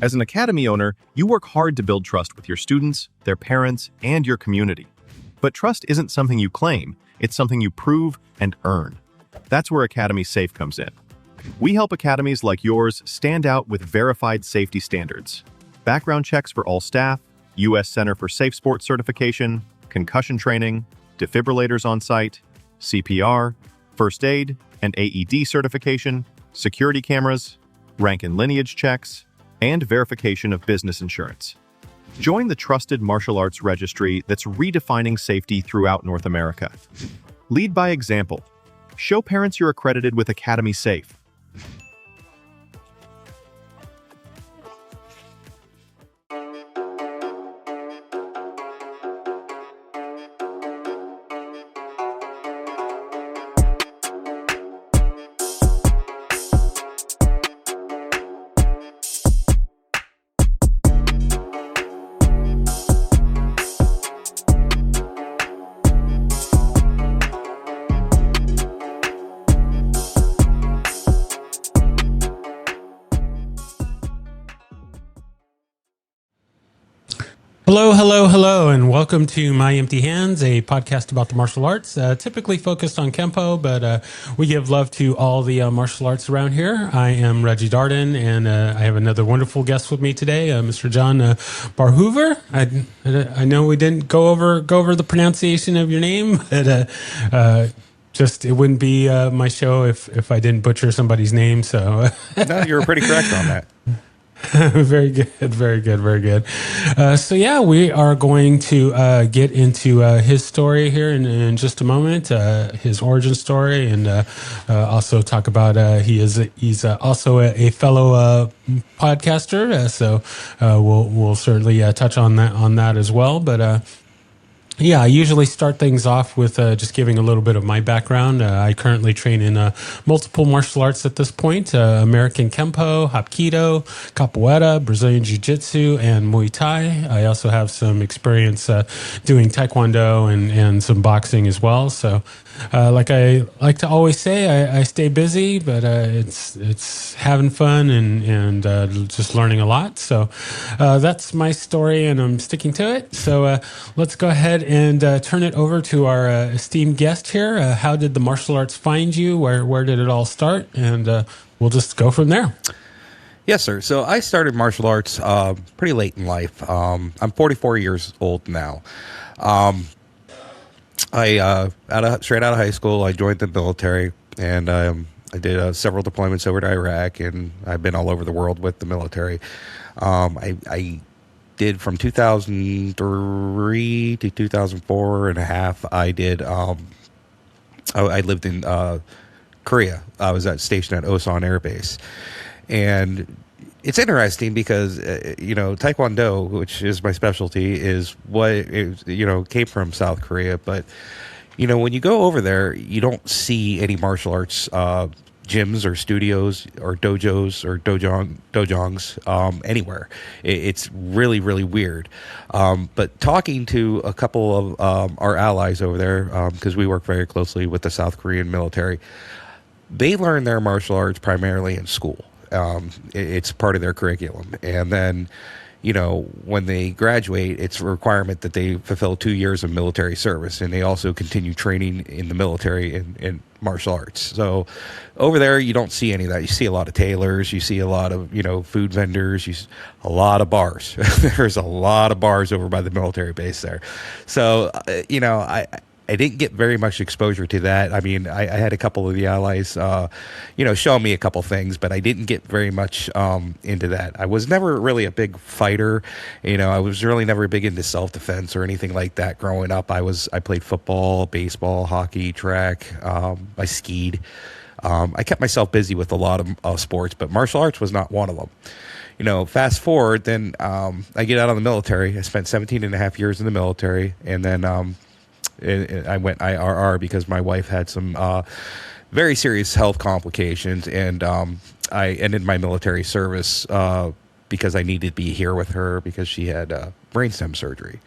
As an academy owner, you work hard to build trust with your students, their parents, and your community. But trust isn't something you claim, it's something you prove and earn. That's where Academy Safe comes in. We help academies like yours stand out with verified safety standards. Background checks for all staff, U.S. Center for Safe Sports certification, concussion training, defibrillators on site, CPR, first aid and AED certification, security cameras, rank and lineage checks, and verification of business insurance. Join the trusted martial arts registry that's redefining safety throughout North America. Lead by example. Show parents you're accredited with Academy Safe. Hello, and welcome to My Empty Hands, a podcast about the martial arts, typically focused on Kempo, but we give love to all the martial arts around here. I am Reggie Darden, and I have another wonderful guest with me today, Mr. John Barhoover. I know we didn't go over the pronunciation of your name, but just it wouldn't be my show if I didn't butcher somebody's name. So no, you were pretty correct on that. Very good. So yeah, we are going to get into his story here in just a moment, his origin story, and also talk about he's also a fellow podcaster. So we'll certainly touch on that as well. But yeah, I usually start things off with just giving a little bit of my background. I currently train in multiple martial arts at this point: American Kempo, Hapkido, Capoeira, Brazilian Jiu-Jitsu, and Muay Thai. I also have some experience doing Taekwondo and some boxing as well. So, like I like to always say, I stay busy, but it's having fun and just learning a lot. So that's my story, and I'm sticking to it. So let's go ahead and turn it over to our esteemed guest here. How did the martial arts find you? Where did it all start? And we'll just go from there. Yes, sir. So I started martial arts pretty late in life. I'm 44 years old now. Straight out of high school, I joined the military, and I did several deployments over to Iraq, and I've been all over the world with the military. I did from 2003 to 2004 and a half. I did. I lived in Korea. I was stationed at Osan Air Base, and it's interesting because Taekwondo, which is my specialty, is what came from South Korea. But when you go over there, you don't see any martial arts gyms or studios or dojos or dojongs anywhere. It's really, really weird. But talking to a couple of our allies over there, because we work very closely with the South Korean military, they learn their martial arts primarily in school. It's part of their curriculum. And then, when they graduate, it's a requirement that they fulfill 2 years of military service, and they also continue training in the military in martial arts. So over there, you don't see any of that. You see a lot of tailors, you see a lot of, food vendors, a lot of bars. There's a lot of bars over by the military base there. So, I didn't get very much exposure to that. I mean, I had a couple of the allies, showing me a couple things, but I didn't get very much into that. I was never really a big fighter. I was really never big into self-defense or anything like that growing up. I played football, baseball, hockey, track. I skied. I kept myself busy with a lot of sports, but martial arts was not one of them. Fast forward, then I get out of the military. I spent 17 and a half years in the military, and then I went IRR because my wife had some very serious health complications, and I ended my military service because I needed to be here with her because she had brainstem surgery.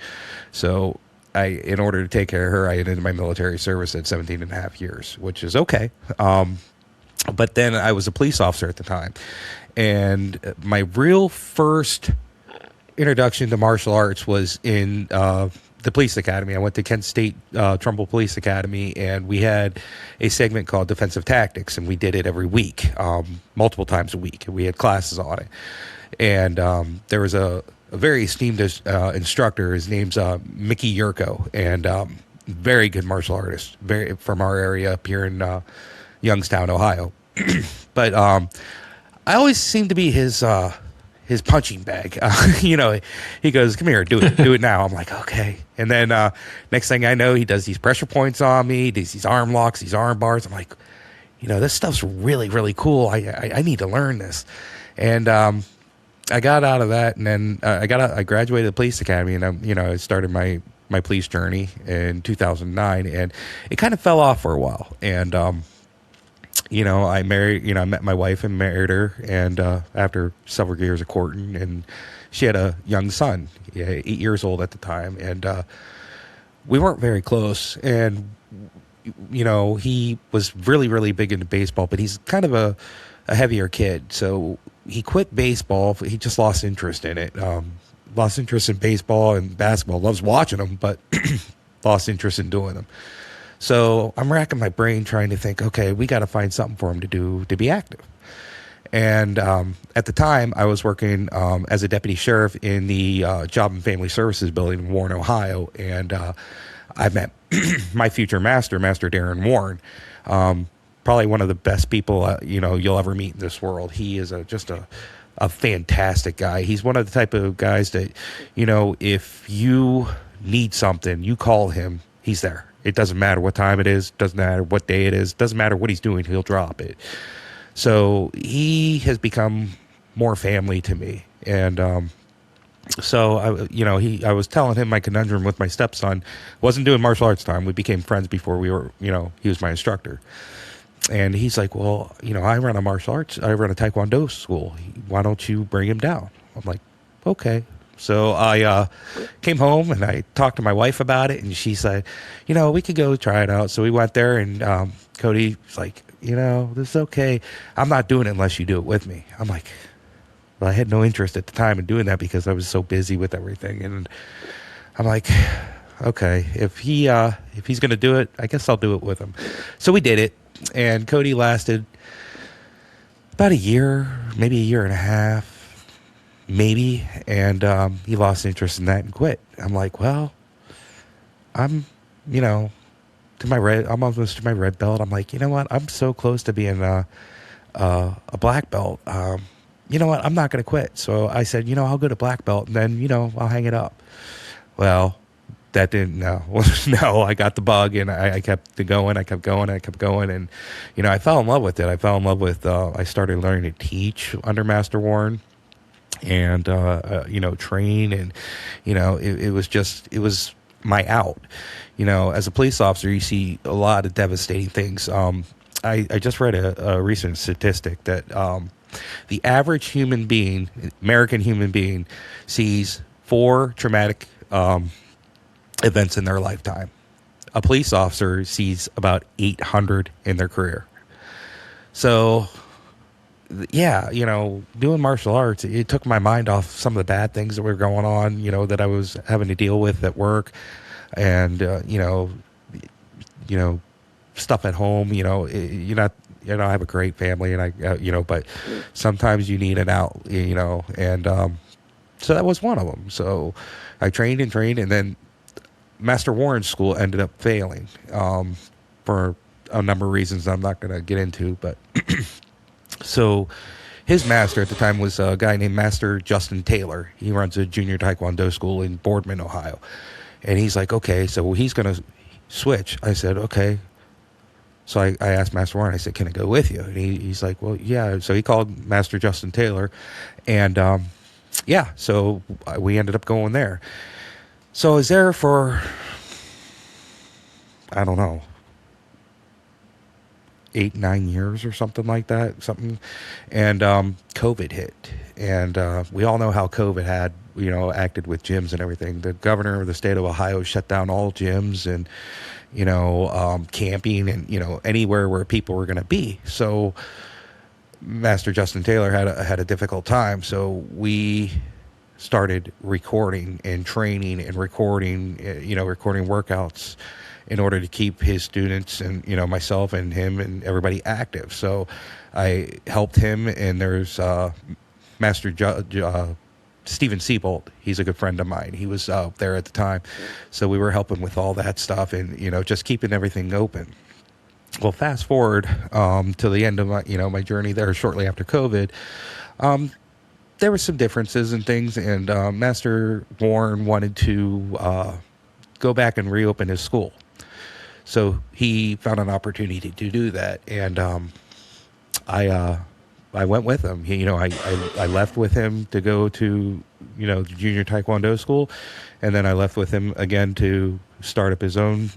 So in order to take care of her, I ended my military service at 17 and a half years, which is okay. But then I was a police officer at the time. And my real first introduction to martial arts was in the police academy. I went to Kent State Trumbull Police Academy, and we had a segment called Defensive Tactics, and we did it every week, multiple times a week, and we had classes on it. And there was a very esteemed instructor. His name's Mickey Yurko, and very good martial artist, very from our area up here in Youngstown, Ohio. But I always seemed to be his punching bag. He goes, "Come here, do it now." I'm like, okay. And then next thing I know, he does these pressure points on me, does these arm locks, these arm bars. I'm like, this stuff's really, really cool. I need to learn this. And I got out of that, and then I graduated the police academy, and I started my police journey in 2009, and it kind of fell off for a while. And I married, I met my wife and married her, and after several years of courting, and she had a young son, 8 years old at the time, and we weren't very close. And he was really, really big into baseball, but he's kind of a heavier kid, so he quit baseball. He just lost interest in it. Lost interest in baseball and basketball. Loves watching them, but lost interest in doing them. So I'm racking my brain trying to think, okay, we got to find something for him to do to be active. And at the time, I was working as a deputy sheriff in the Job and Family Services building in Warren, Ohio. And I met my future Master Darren Warren. Probably one of the best people you'll ever meet in this world. He is just a fantastic guy. He's one of the type of guys that, if you need something, you call him, he's there. It doesn't matter what time it is, doesn't matter what day it is, doesn't matter what he's doing, he'll drop it. So he has become more family to me. And so I was telling him my conundrum with my stepson. Wasn't doing martial arts time. We became friends before we were, he was my instructor. And he's like, well, I run a Taekwondo school. Why don't you bring him down? I'm like, okay. So I came home and I talked to my wife about it, and she said, we could go try it out. So we went there, and Cody's like, this is okay. I'm not doing it unless you do it with me. I'm like, well, I had no interest at the time in doing that because I was so busy with everything. And I'm like, okay, if he's going to do it, I guess I'll do it with him. So we did it. And Cody lasted about a year, maybe a year and a half, maybe. And he lost interest in that and quit. I'm like, well, I'm almost to my red belt. I'm like, you know what? I'm so close to being a black belt. You know what? I'm not going to quit. So I said, I'll go to black belt, and then, I'll hang it up. Well, that didn't, no, I got the bug, and I kept going. I kept going. And, I fell in love with it. I fell in love with, I started learning to teach under Master Warren and, train. And, it was my out. As a police officer, you see a lot of devastating things. I just read a recent statistic that the average human being, American human being, sees 4 traumatic events in their lifetime. A police officer sees about 800 in their career. So, yeah, doing martial arts, it took my mind off some of the bad things that were going on, that I was having to deal with at work, and stuff at home. I have a great family, and I but sometimes you need an out, and so that was one of them. So I trained, and then Master Warren's school ended up failing for a number of reasons I'm not going to get into, but so his master at the time was a guy named Master Justin Taylor. He runs a junior Taekwondo school in Boardman, Ohio. And he's like, okay, so he's going to switch. I said, okay. So I asked Master Warren, I said, can I go with you? And he's like, well, yeah. So he called Master Justin Taylor, and so we ended up going there. So I was there for, I don't know, 8-9 years or something like that, and COVID hit, and we all know how COVID had acted with gyms and everything. The governor of the state of Ohio shut down all gyms and camping and anywhere where people were going to be. So Master Justin Taylor had a difficult time, so we started recording and training and recording, recording workouts in order to keep his students and, myself and him and everybody active. So I helped him, and there's Master Steven Siebold. He's a good friend of mine. He was there at the time. So we were helping with all that stuff and, just keeping everything open. Well, fast forward to the end of my journey there shortly after COVID. There were some differences and things, and Master Warren wanted to go back and reopen his school. So he found an opportunity to do that, and I went with him. I left with him to go to the junior taekwondo school, and then I left with him again to start up his own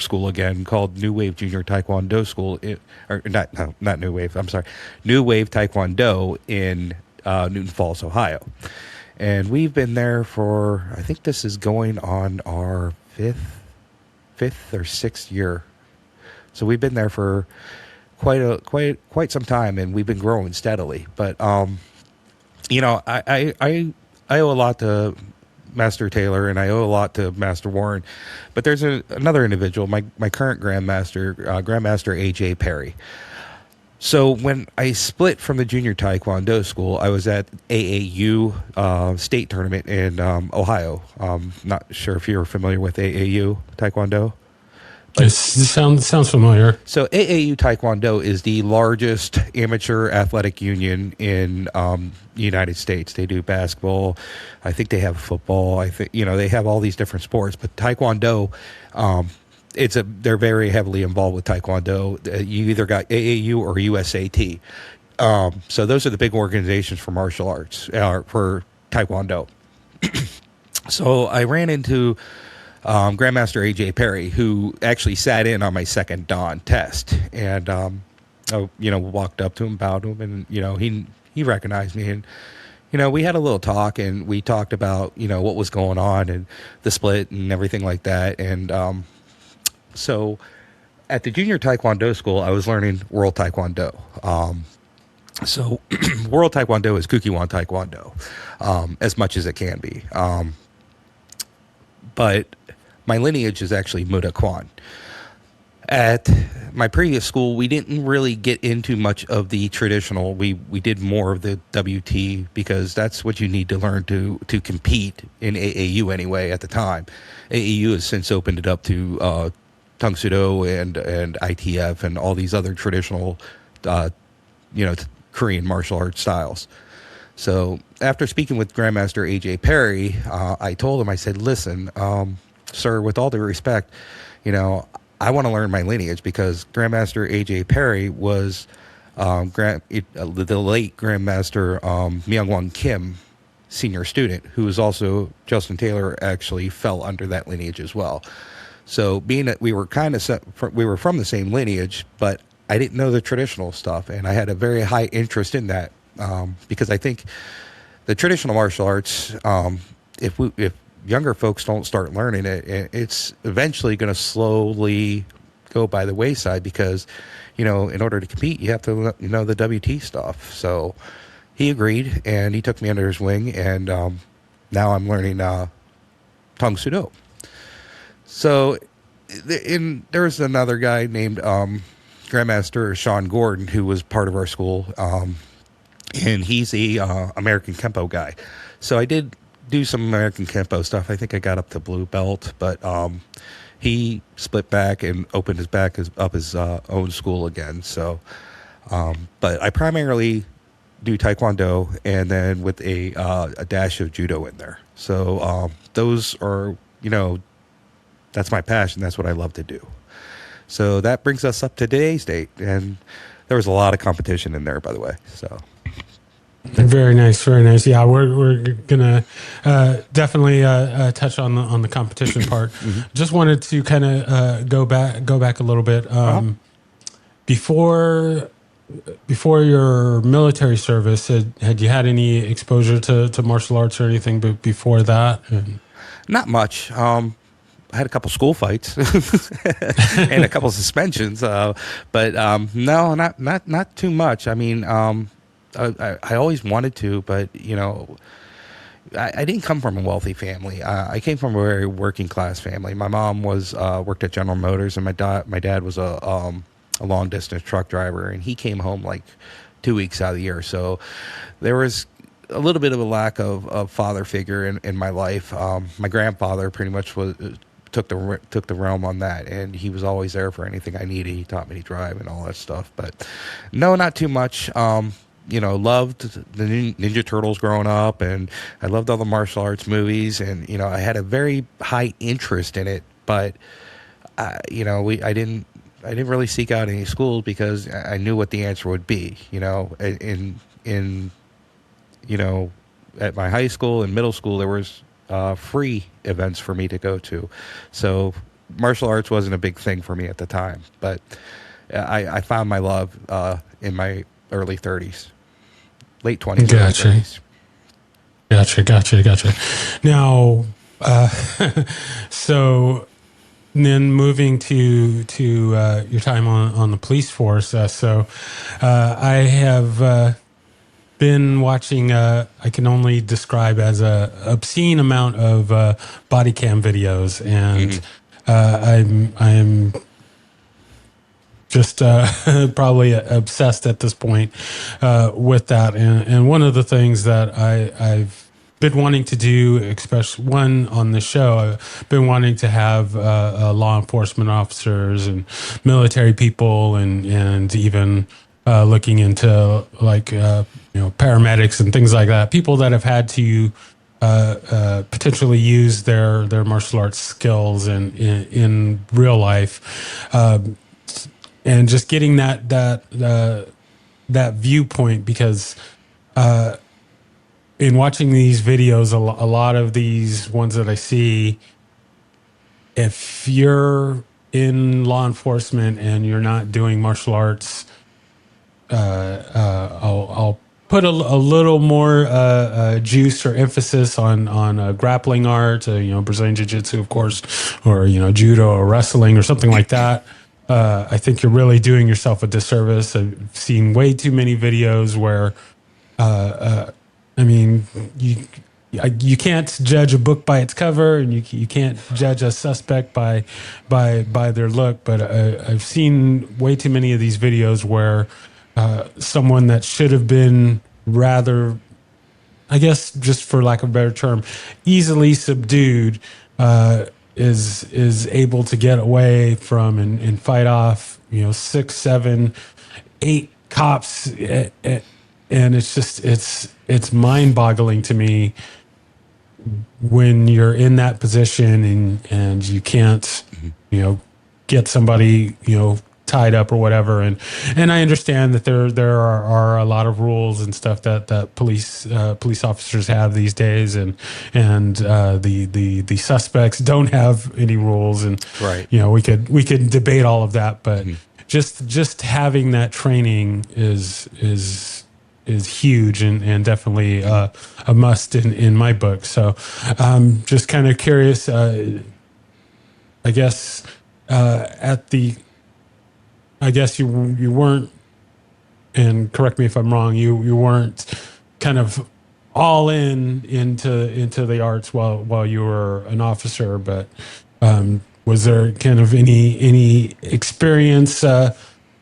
school again, called New Wave Junior Taekwondo School, not New Wave. I'm sorry, New Wave Taekwondo in Newton Falls, Ohio. And we've been there for, I think this is going on our fifth or sixth year. So we've been there for quite some time, and we've been growing steadily. But I owe a lot to Master Taylor, and I owe a lot to Master Warren. But there's another individual, my current Grandmaster AJ Perry. So when I split from the junior taekwondo school, I was at AAU state tournament in Ohio. Not sure if you're familiar with AAU taekwondo. This sounds familiar. So AAU Taekwondo is the largest amateur athletic union in the United States. They do basketball. I think they have football. I think they have all these different sports. But Taekwondo, they're very heavily involved with Taekwondo. You either got AAU or USAT. So those are the big organizations for martial arts, for Taekwondo. So I ran into Grandmaster AJ Perry, who actually sat in on my second dawn test, and I, walked up to him, bowed to him, and he recognized me, and we had a little talk, and we talked about what was going on and the split and everything like that, and so at the junior taekwondo school, I was learning World Taekwondo. So World Taekwondo is Kukiwan Taekwondo, as much as it can be, but my lineage is actually Muda Kwan. At my previous school, we didn't really get into much of the traditional. We did more of the WT because that's what you need to learn to compete in AAU anyway at the time. AAU has since opened it up to Tung Sudo and ITF and all these other traditional, Korean martial arts styles. So after speaking with Grandmaster AJ Perry, I told him, I said, listen, sir, with all due respect, I want to learn my lineage because Grandmaster AJ Perry was the late Grandmaster Myung-Won Kim, senior student, who was also Justin Taylor actually fell under that lineage as well. So being that we were we were from the same lineage, but I didn't know the traditional stuff, and I had a very high interest in that because I think the traditional martial arts, if younger folks don't start learning it, it's eventually going to slowly go by the wayside because, in order to compete, you have to know the WT stuff. So he agreed, and he took me under his wing, and now I'm learning Tung Sudo. So there was another guy named Grandmaster Sean Gordon who was part of our school, and he's a American Kempo guy. So I did do some American Kempo stuff. I think I got up to blue belt, but he split back and opened up his own school again. So, but I primarily do Taekwondo and then with a dash of Judo in there. So those are, that's my passion. That's what I love to do. So that brings us up to today's date, and there was a lot of competition in there, by the way. So. Very nice, very nice. Yeah, we're gonna definitely touch on the competition part. Mm-hmm. Just wanted to kind of go back a little bit. Before your military service, had you had any exposure to martial arts or anything before that? Not much. I had a couple school fights and a couple suspensions, but no, not too much. I mean, I always wanted to, but I didn't come from a wealthy family. I came from a very working class family. My mom was worked at General Motors, and my dad was a long distance truck driver, and he came home like 2 weeks out of the year. So there was a little bit of a lack of father figure in my life. My grandfather pretty much took the realm on that, and he was always there for anything I needed. He taught me to drive and all that stuff, but no, not too much. Loved the Ninja Turtles growing up, and I loved all the martial arts movies, and I had a very high interest in it, but I didn't really seek out any schools because I knew what the answer would be. At my high school and middle school, there was free events for me to go to, so martial arts wasn't a big thing for me at the time. But I found my love in my early 30s, late 20s. Gotcha. Early 30s. Gotcha. Now, so then moving to your time on the police force. I have been watching. I can only describe as a obscene amount of body cam videos, and I'm just probably obsessed at this point with that. And one of the things that I've been wanting to do, especially one on the show, I've been wanting to have law enforcement officers and military people and even looking into paramedics and things like that, people that have had to potentially use their martial arts skills in real life. And just getting that viewpoint, because in watching these videos, a lot of these ones that I see, if you're in law enforcement and you're not doing martial arts, I'll put a little more juice or emphasis on grappling art, Brazilian Jiu-Jitsu, of course, or judo or wrestling or something like that. I think you're really doing yourself a disservice. I've seen way too many videos where, you can't judge a book by its cover, and you can't judge a suspect by their look. But I've seen way too many of these videos where someone that should have been rather, I guess, just for lack of a better term, easily subdued, is able to get away from and fight off 6, 7, 8 cops, and it's just it's mind-boggling to me when you're in that position and you can't get somebody tied up or whatever, and I understand that there are a lot of rules and stuff that police officers have these days, and the suspects don't have any rules, and Right. we could debate all of that, but just having that training is huge and definitely a must in my book. So just kind of curious, I guess I guess you weren't, and correct me if I'm wrong, you weren't kind of all into the arts while you were an officer, but was there kind of any experience in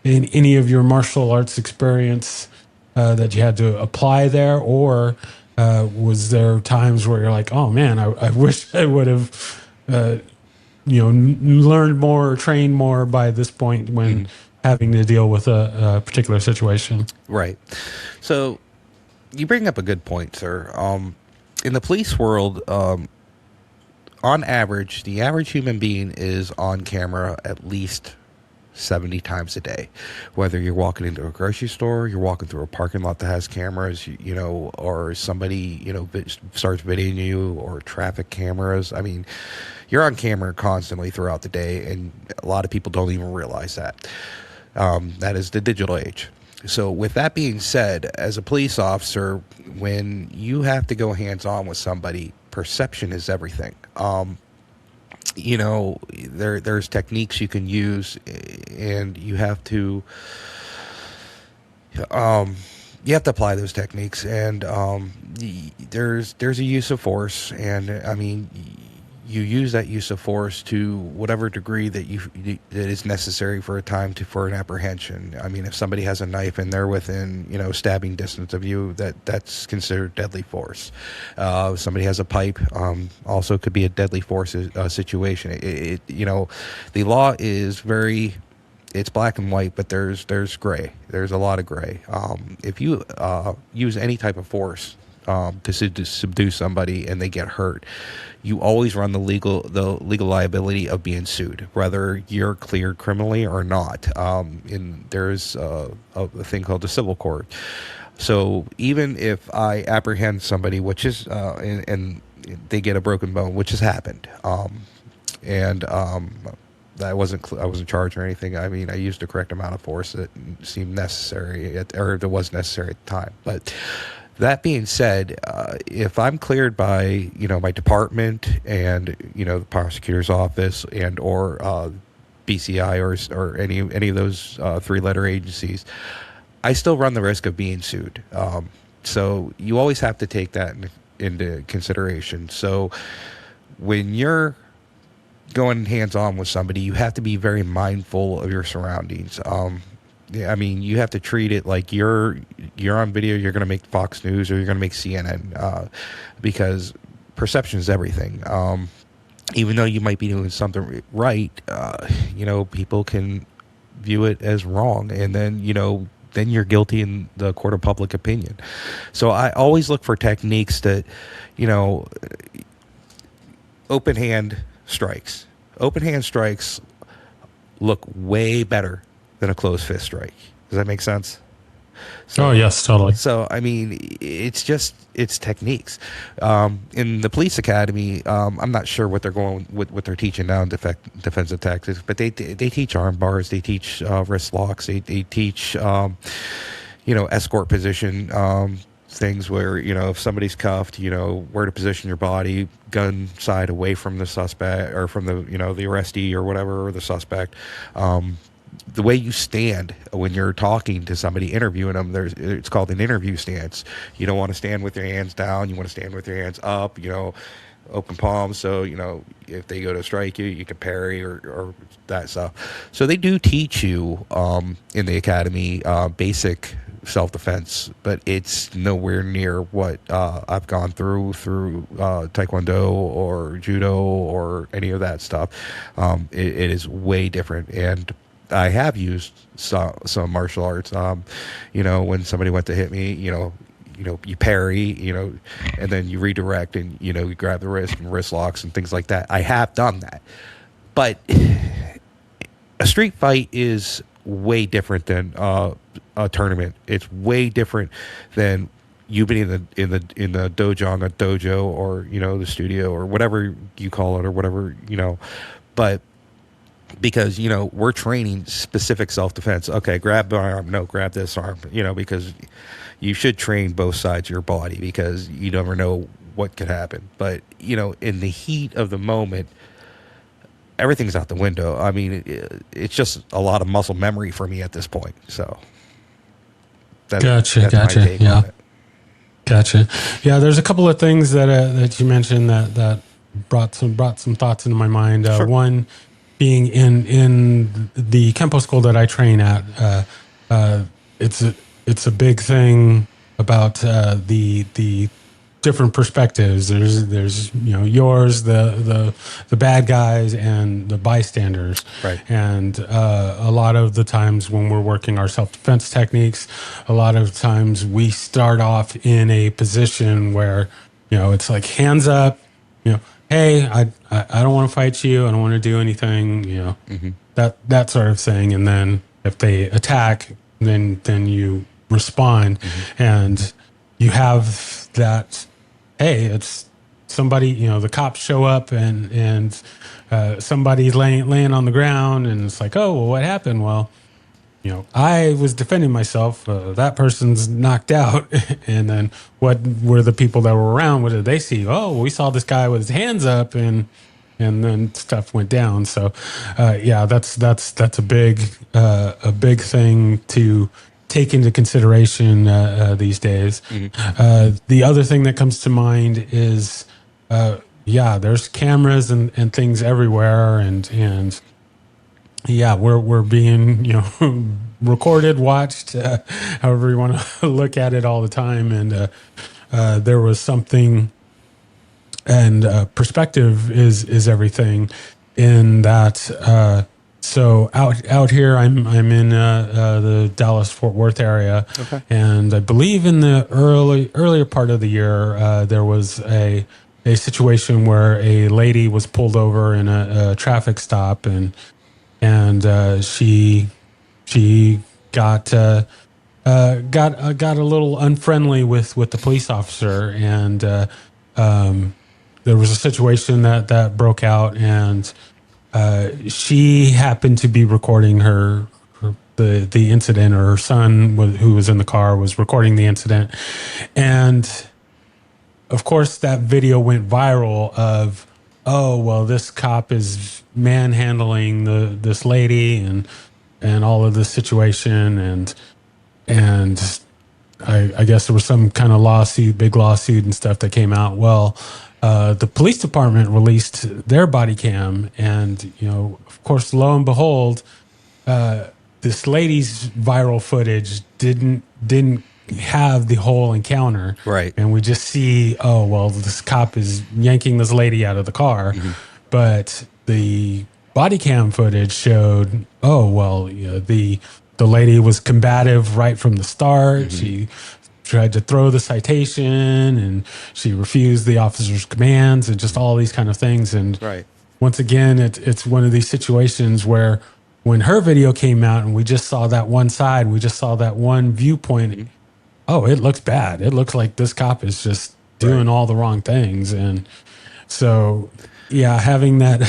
any of your martial arts experience that you had to apply there, or was there times where you're like, oh man, I wish I would have learned more or trained more by this point when having to deal with a particular situation? Right. So you bring up a good point, sir. In the police world, on average, the average human being is on camera at least 70 times a day. Whether you're walking into a grocery store, you're walking through a parking lot that has cameras, or somebody, starts videoing you, or traffic cameras. I mean, you're on camera constantly throughout the day, and a lot of people don't even realize that. That is the digital age. So with that being said, as a police officer, when you have to go hands-on with somebody, perception is everything. there's techniques you can use, and you have to apply those techniques, and there's a use of force, and I mean, you use that use of force to whatever degree that that is necessary for for an apprehension. I mean, if somebody has a knife and they're within stabbing distance of you, that's considered deadly force. If somebody has a pipe, also could be a deadly force situation. The law is it's black and white, but there's gray. There's a lot of gray. If you use any type of force to subdue somebody and they get hurt, you always run the legal liability of being sued, whether you're cleared criminally or not. There's a thing called the civil court. So even if I apprehend somebody, which is and they get a broken bone, which has happened, I wasn't charged or anything. I mean, I used the correct amount of force that seemed necessary, or that was necessary at the time. But that being said, if I'm cleared by my department and the prosecutor's office and or BCI or any of those 3-letter agencies, I still run the risk of being sued. So you always have to take that into consideration. So when you're going hands-on with somebody, you have to be very mindful of your surroundings. I mean, you have to treat it like you're on video, you're going to make Fox News or you're going to make CNN, because perception is everything. Even though you might be doing something right, people can view it as wrong, and then you're guilty in the court of public opinion. So I always look for techniques that, open hand strikes. Open hand strikes look way better than a closed fist strike. Does that make sense? Oh, yes, totally. So, I mean, it's techniques. In the police academy, I'm not sure what they're what they're teaching now in defensive tactics, but they teach arm bars, they teach wrist locks, they teach, escort position, things where, if somebody's cuffed, where to position your body, gun side away from the suspect or from the arrestee or whatever, or the suspect. The way you stand when you're talking to somebody, interviewing them, it's called an interview stance. You don't want to stand with your hands down. You want to stand with your hands up, open palms. So, if they go to strike you, you can parry or that stuff. So they do teach you in the academy basic self-defense, but it's nowhere near what I've gone through Taekwondo or Judo or any of that stuff. It is way different, and I have used some martial arts. When somebody went to hit me, you parry, and then you redirect, and you grab the wrist and wrist locks and things like that. I have done that, but a street fight is way different than a tournament. It's way different than you being in the dojo or the studio or whatever you call it or whatever but because we're training specific self-defense. Okay, grab the arm, no, grab this arm, because you should train both sides of your body, because you never know what could happen. But in the heat of the moment, everything's out the window. I mean, it's just a lot of muscle memory for me at this point. So gotcha. Yeah. Gotcha. Yeah, there's a couple of things that you mentioned that brought some thoughts into my mind. Sure. One being in the Kempo school that I train at, it's a big thing about the different perspectives. There's yours, the bad guys, and the bystanders. Right. And a lot of the times when we're working our self-defense techniques, a lot of times we start off in a position where it's like hands up, hey, I don't want to fight you, I don't want to do anything, Mm-hmm. that sort of thing. And then if they attack, then you respond, mm-hmm. and you have that. Hey, it's somebody. The cops show up and somebody's laying on the ground, and it's like, oh, well, what happened? Well, I was defending myself. That person's knocked out, and then what were the people that were around? What did they see? Oh, we saw this guy with his hands up, and and then stuff went down. So, yeah, that's a big thing to take into consideration these days. The other thing that comes to mind is, yeah, there's cameras and things everywhere, and yeah, we're being, recorded, watched, however you want to look at it all the time. And there was something, and perspective is everything. In that, so out here, I'm in the Dallas Fort Worth area, Okay. and I believe in the earlier part of the year, there was a situation where a lady was pulled over in a traffic stop, and she got got a little unfriendly with the police officer, and there was a situation that broke out, and she happened to be recording the incident, or her son who was in the car was recording the incident, and of course that video went viral of, oh well, this cop is manhandling this lady and all of this situation, and I guess there was some kind of big lawsuit and stuff that came out. Well, the police department released their body cam, and of course, lo and behold, this lady's viral footage didn't have the whole encounter, Right. and we just see, oh well, this cop is yanking this lady out of the car, but the body cam footage showed, oh well, the lady was combative right from the start. She tried to throw the citation, and she refused the officer's commands, and just all these kind of things. And Right. once again, it's one of these situations where when her video came out and we just saw that one side, we just saw that one viewpoint. Oh, it looks bad. It looks like this cop is just doing all the wrong things. And so, yeah, having that,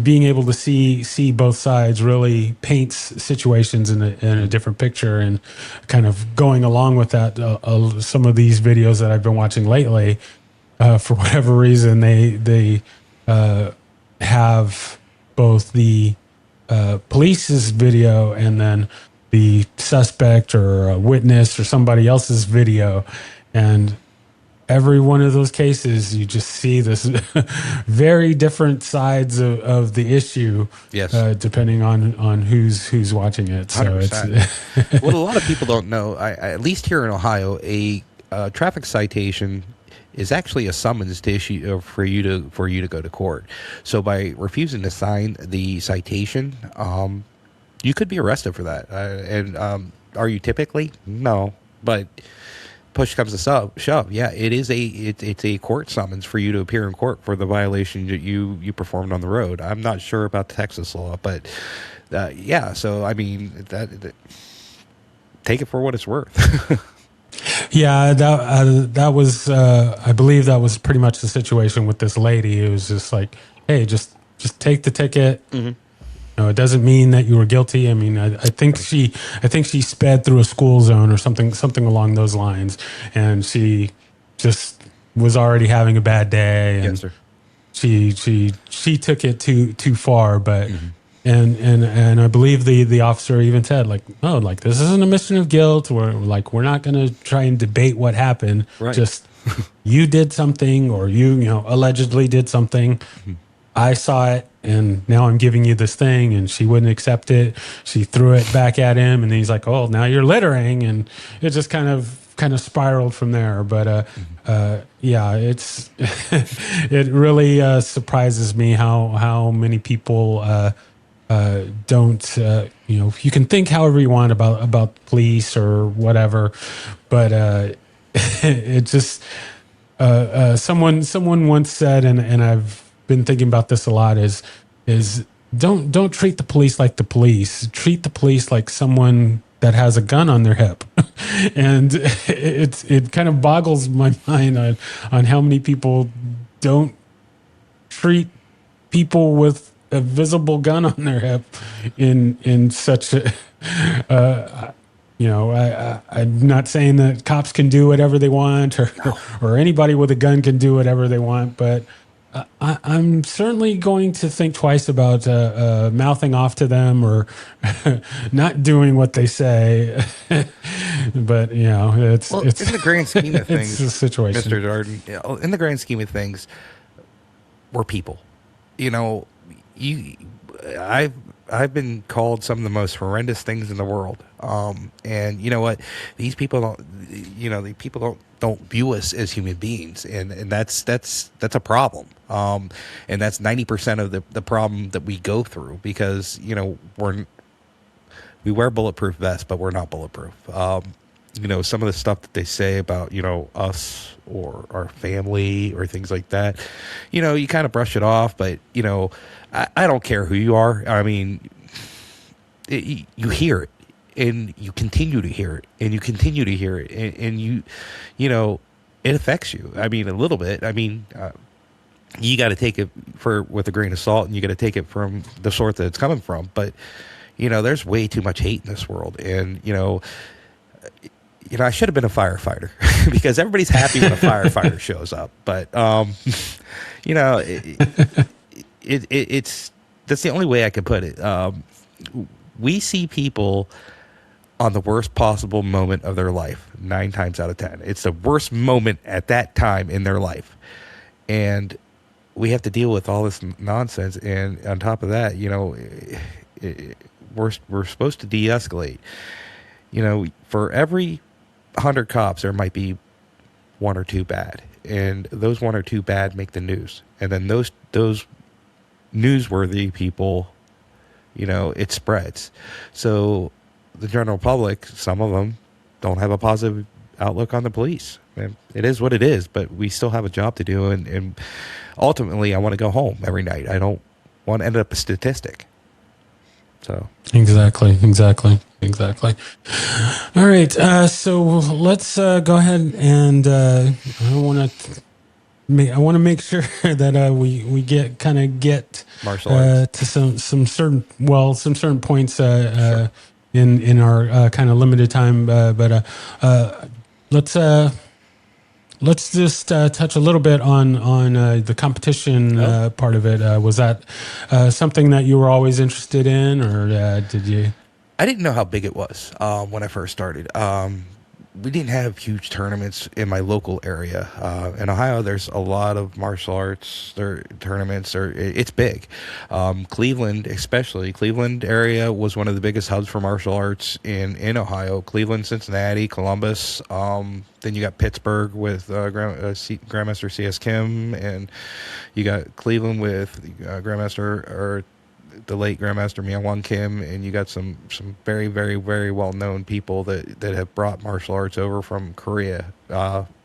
being able to see both sides really paints situations in a different picture. And kind of going along with that, some of these videos that I've been watching lately, for whatever reason, they have both the police's video and then the suspect or a witness or somebody else's video, and every one of those cases, you just see this very different sides of the issue. Yes. Depending on who's watching it. So 100%. What a lot of people don't know, at least here in Ohio, a traffic citation is actually a summons to issue for you to go to court. So by refusing to sign the citation, you could be arrested for that. And are you typically? No, but push comes to shove. Yeah, it's a court summons for you to appear in court for the violation that you performed on the road. I'm not sure about Texas law, but yeah. So I mean, that take it for what it's worth. Yeah, that was I believe that was pretty much the situation with this lady. It was just like, hey, just take the ticket. No, it doesn't mean that you were guilty. I mean, I think she sped through a school zone or something along those lines, and she just was already having a bad day, and Yes, sir. she took it too far. But and I believe the officer even said, like, oh, like, this isn't a mission of guilt. We're not going to try and debate what happened. Right. Just you did something, or you allegedly did something. I saw it, and now I'm giving you this thing, and she wouldn't accept it. She threw it back at him, and he's like, oh, now you're littering. And it just kind of spiraled from there. But yeah, it's it really surprises me how many people don't, you can think however you want about police or whatever, but it just, someone once said, and I've been thinking about this a lot, is don't treat the police like the police. Treat the police like someone that has a gun on their hip. And it kind of boggles my mind on how many people don't treat people with a visible gun on their hip in such a I'm not saying that cops can do whatever they want, or anybody with a gun can do whatever they want, but I'm certainly going to think twice about mouthing off to them or not doing what they say. But Well, in the grand scheme of it's a things, situation. Mr. Darden, in the grand scheme of things, we're people. You know, you, I've I've been called some of the most horrendous things in the world. And you know what? These people don't. The people don't view us as human beings, and that's a problem. And that's 90% of the problem that we go through because we wear bulletproof vests, but we're not bulletproof. Some of the stuff that they say about, us or our family or things like that, you kind of brush it off, but, I don't care who you are. I mean, you hear it and you continue to hear it and you continue to hear it and it affects you. I mean, a little bit. I mean, you got to take it with a grain of salt and you got to take it from the sort that it's coming from. But, there's way too much hate in this world. And, I should have been a firefighter because everybody's happy when a firefighter shows up. But, it's that's the only way I can put it. We see people on the worst possible moment of their life 9 times out of 10. It's the worst moment at that time in their life. And we have to deal with all this nonsense. And on top of that, we're supposed to de-escalate. For every 100 cops, there might be 1 or 2 bad, and those 1 or 2 bad make the news, and then those newsworthy people, it spreads. So the general public, some of them don't have a positive outlook on the police. And it is what it is, but we still have a job to do, and ultimately, I want to go home every night. I don't want to end up a statistic. So Exactly. All right. So let's go ahead and I want to make sure that we get martial arts. to some certain points sure. in our kind of limited time. But let's just touch a little bit on the competition part of it. Was that something that you were always interested in, or did you? I didn't know how big it was when I first started. We didn't have huge tournaments in my local area. In Ohio, there's a lot of martial arts tournaments. It's big. Cleveland, especially. Cleveland area was one of the biggest hubs for martial arts in Ohio. Cleveland, Cincinnati, Columbus. Then you got Pittsburgh with Grandmaster C.S. Kim. And you got Cleveland with the late Grandmaster Myung Kim, and you got some very, very, very well-known people that have brought martial arts over from Korea,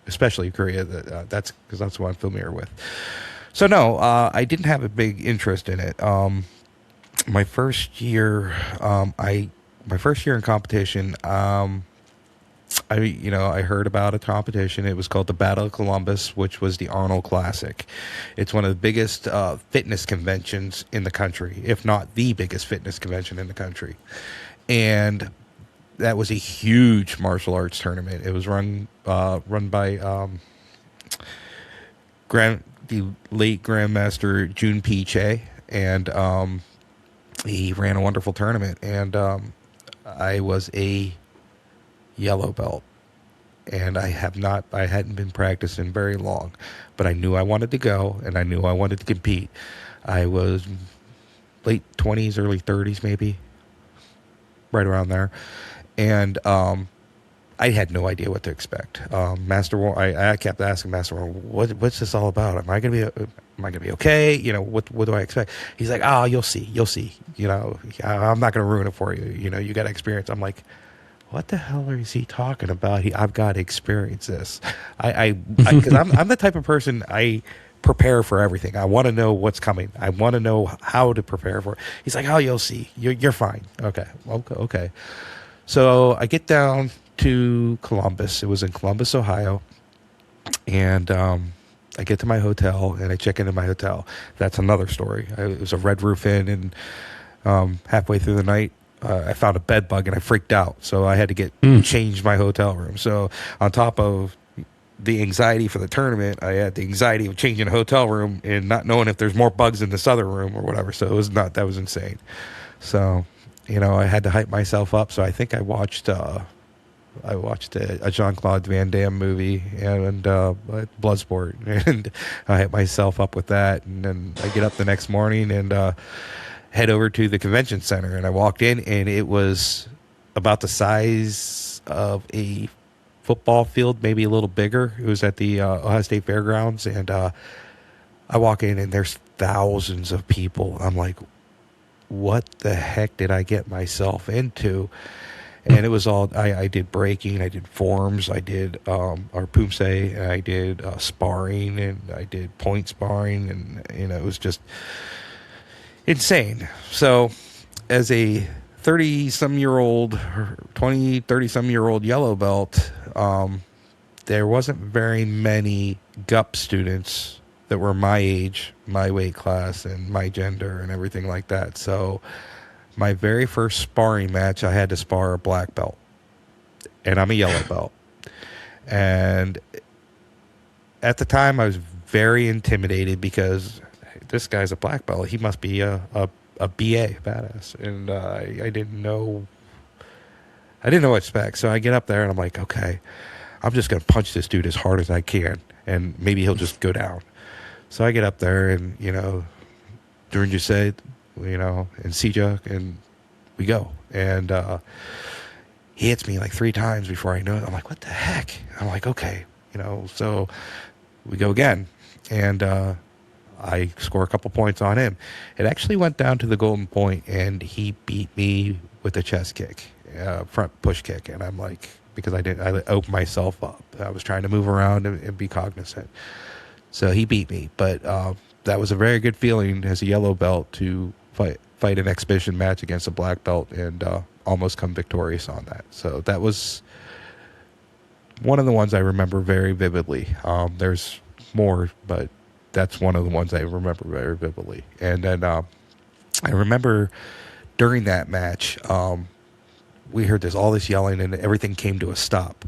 especially Korea. That's because that's what I'm familiar with. So no, I didn't have a big interest in it. My first year in competition, I heard about a competition. It was called the Battle of Columbus, which was the Arnold Classic. It's one of the biggest fitness conventions in the country, if not the biggest fitness convention in the country. And that was a huge martial arts tournament. It was run by the late Grandmaster Jun P. Che, and he ran a wonderful tournament. And I was a yellow belt, and I hadn't been practicing very long, but I knew I wanted to go, and I knew I wanted to compete. I was late 20s, early 30s, maybe, right around there, and I had no idea what to expect. Master War, I kept asking Master War, what's this all about? Am I gonna be okay? What do I expect? He's like, you'll see. I'm not gonna ruin it for you. You got experience. I'm like, what the hell is he talking about? I've got to experience this. Because I'm the type of person, I prepare for everything. I want to know what's coming. I want to know how to prepare for it. He's like, you'll see. You're fine. Okay. So I get down to Columbus. It was in Columbus, Ohio. And I get to my hotel, and I check into my hotel. That's another story. It was a Red Roof Inn, and halfway through the night, I found a bed bug and I freaked out. So I had to change my hotel room. So on top of the anxiety for the tournament. I had the anxiety of changing a hotel room and not knowing if there's more bugs in this other room or whatever. So that was insane. So, I had to hype myself up. So I think I watched a Jean-Claude Van Damme movie and Bloodsport, and I hyped myself up with that. And then I get up the next morning and head over to the convention center, and I walked in, and it was about the size of a football field, maybe a little bigger. It was at the Ohio State Fairgrounds, and I walk in, and there's thousands of people. I'm like, what the heck did I get myself into? And it was all, I did breaking, I did forms, I did arpumse, and I did sparring, and I did point sparring, and, it was just insane. So as a 30-some-year-old, 30-some-year-old yellow belt, there wasn't very many GUP students that were my age, my weight class, and my gender, and everything like that. So my very first sparring match, I had to spar a black belt, and I'm a yellow belt. And at the time, I was very intimidated because this guy's a black belt. He must be a BA, badass. And I didn't know what to expect. So I get up there, and I'm like, okay, I'm just going to punch this dude as hard as I can, and maybe he'll just go down. So I get up there, and, during Jusset, and Sija, and we go. And he hits me like 3 times before I know it. I'm like, what the heck? I'm like, okay. So we go again. And I score a couple points on him. It actually went down to the golden point, and he beat me with a chest kick, front push kick. And I'm like, because I opened myself up. I was trying to move around and be cognizant. So he beat me. But that was a very good feeling as a yellow belt to fight an exhibition match against a black belt and almost come victorious on that. So that was one of the ones I remember very vividly. There's more, but that's one of the ones I remember very vividly. And then I remember during that match, we heard all this yelling, and everything came to a stop.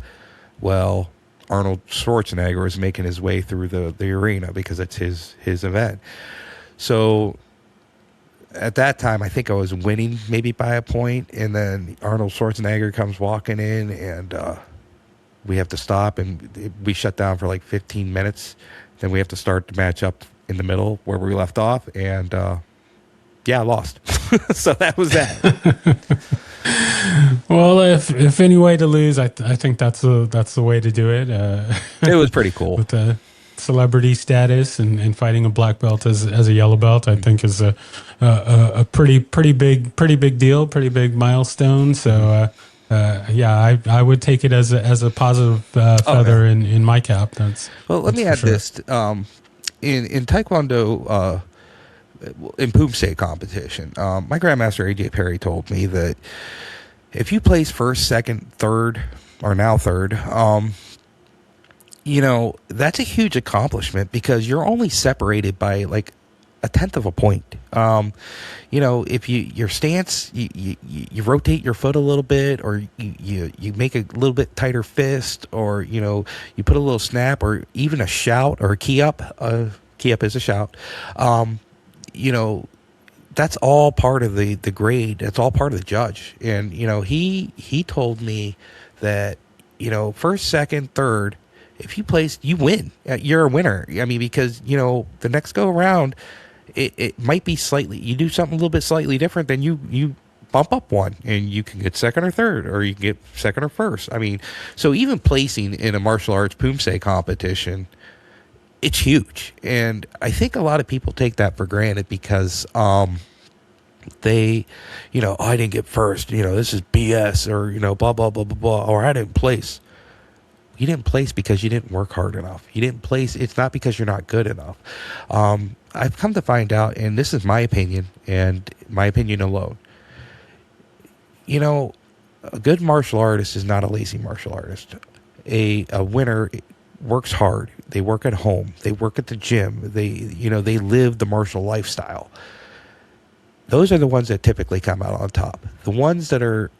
Well, Arnold Schwarzenegger was making his way through the arena because it's his event. So at that time, I think I was winning maybe by a point, and then Arnold Schwarzenegger comes walking in, and we have to stop, and we shut down for like 15 minutes. Then we have to start the match up in the middle where we left off, and I lost. So that was that. Well, if any way to lose, I think that's the way to do it. It was pretty cool. With the celebrity status and fighting a black belt as a yellow belt, I think is a pretty big deal, pretty big milestone. So I would take it as a positive feather in my cap. Let me add this. In Taekwondo, in Pumse competition, my grandmaster AJ Perry told me that if you place first, second, third, or now third, that's a huge accomplishment because you're only separated by like 1/10 of a point. If your stance, you rotate your foot a little bit, or you make a little bit tighter fist, or you put a little snap, or even a shout or a key up. Key up is a shout. That's all part of the grade. That's all part of the judge. And he told me that first, second, third, if you place, you win. You're a winner. I mean, because the next go around, it might be slightly, you do something a little bit slightly different, then you bump up one, and you can get second or third, or you can get second or first. I mean, so even placing in a martial arts Pumse competition, it's huge. And I think a lot of people take that for granted because they, I didn't get first, this is BS, or, blah, blah, blah, blah, blah, or I didn't place. You didn't place because you didn't work hard enough. You didn't place. It's not because you're not good enough. I've come to find out, and this is my opinion, and my opinion alone. A good martial artist is not a lazy martial artist. A winner works hard. They work at home. They work at the gym. They live the martial lifestyle. Those are the ones that typically come out on top. The ones that are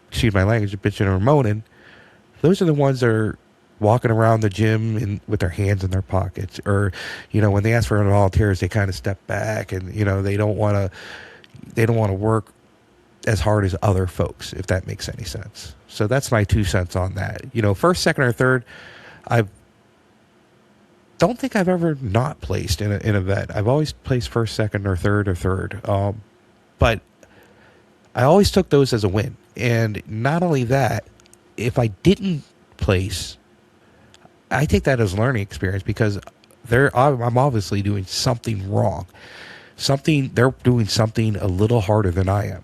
excuse my language, bitching or moaning, those are the ones that are walking around the gym with their hands in their pockets, or, when they ask for volunteers, they kind of step back, and they don't want to work as hard as other folks, if that makes any sense. So that's my 2 cents on that. First, second, or third, I don't think I've ever not placed in an event. I've always placed first, second, or third. But I always took those as a win. And not only that, if I didn't place, I take that as a learning experience, because I'm obviously doing something wrong. They're doing something a little harder than I am.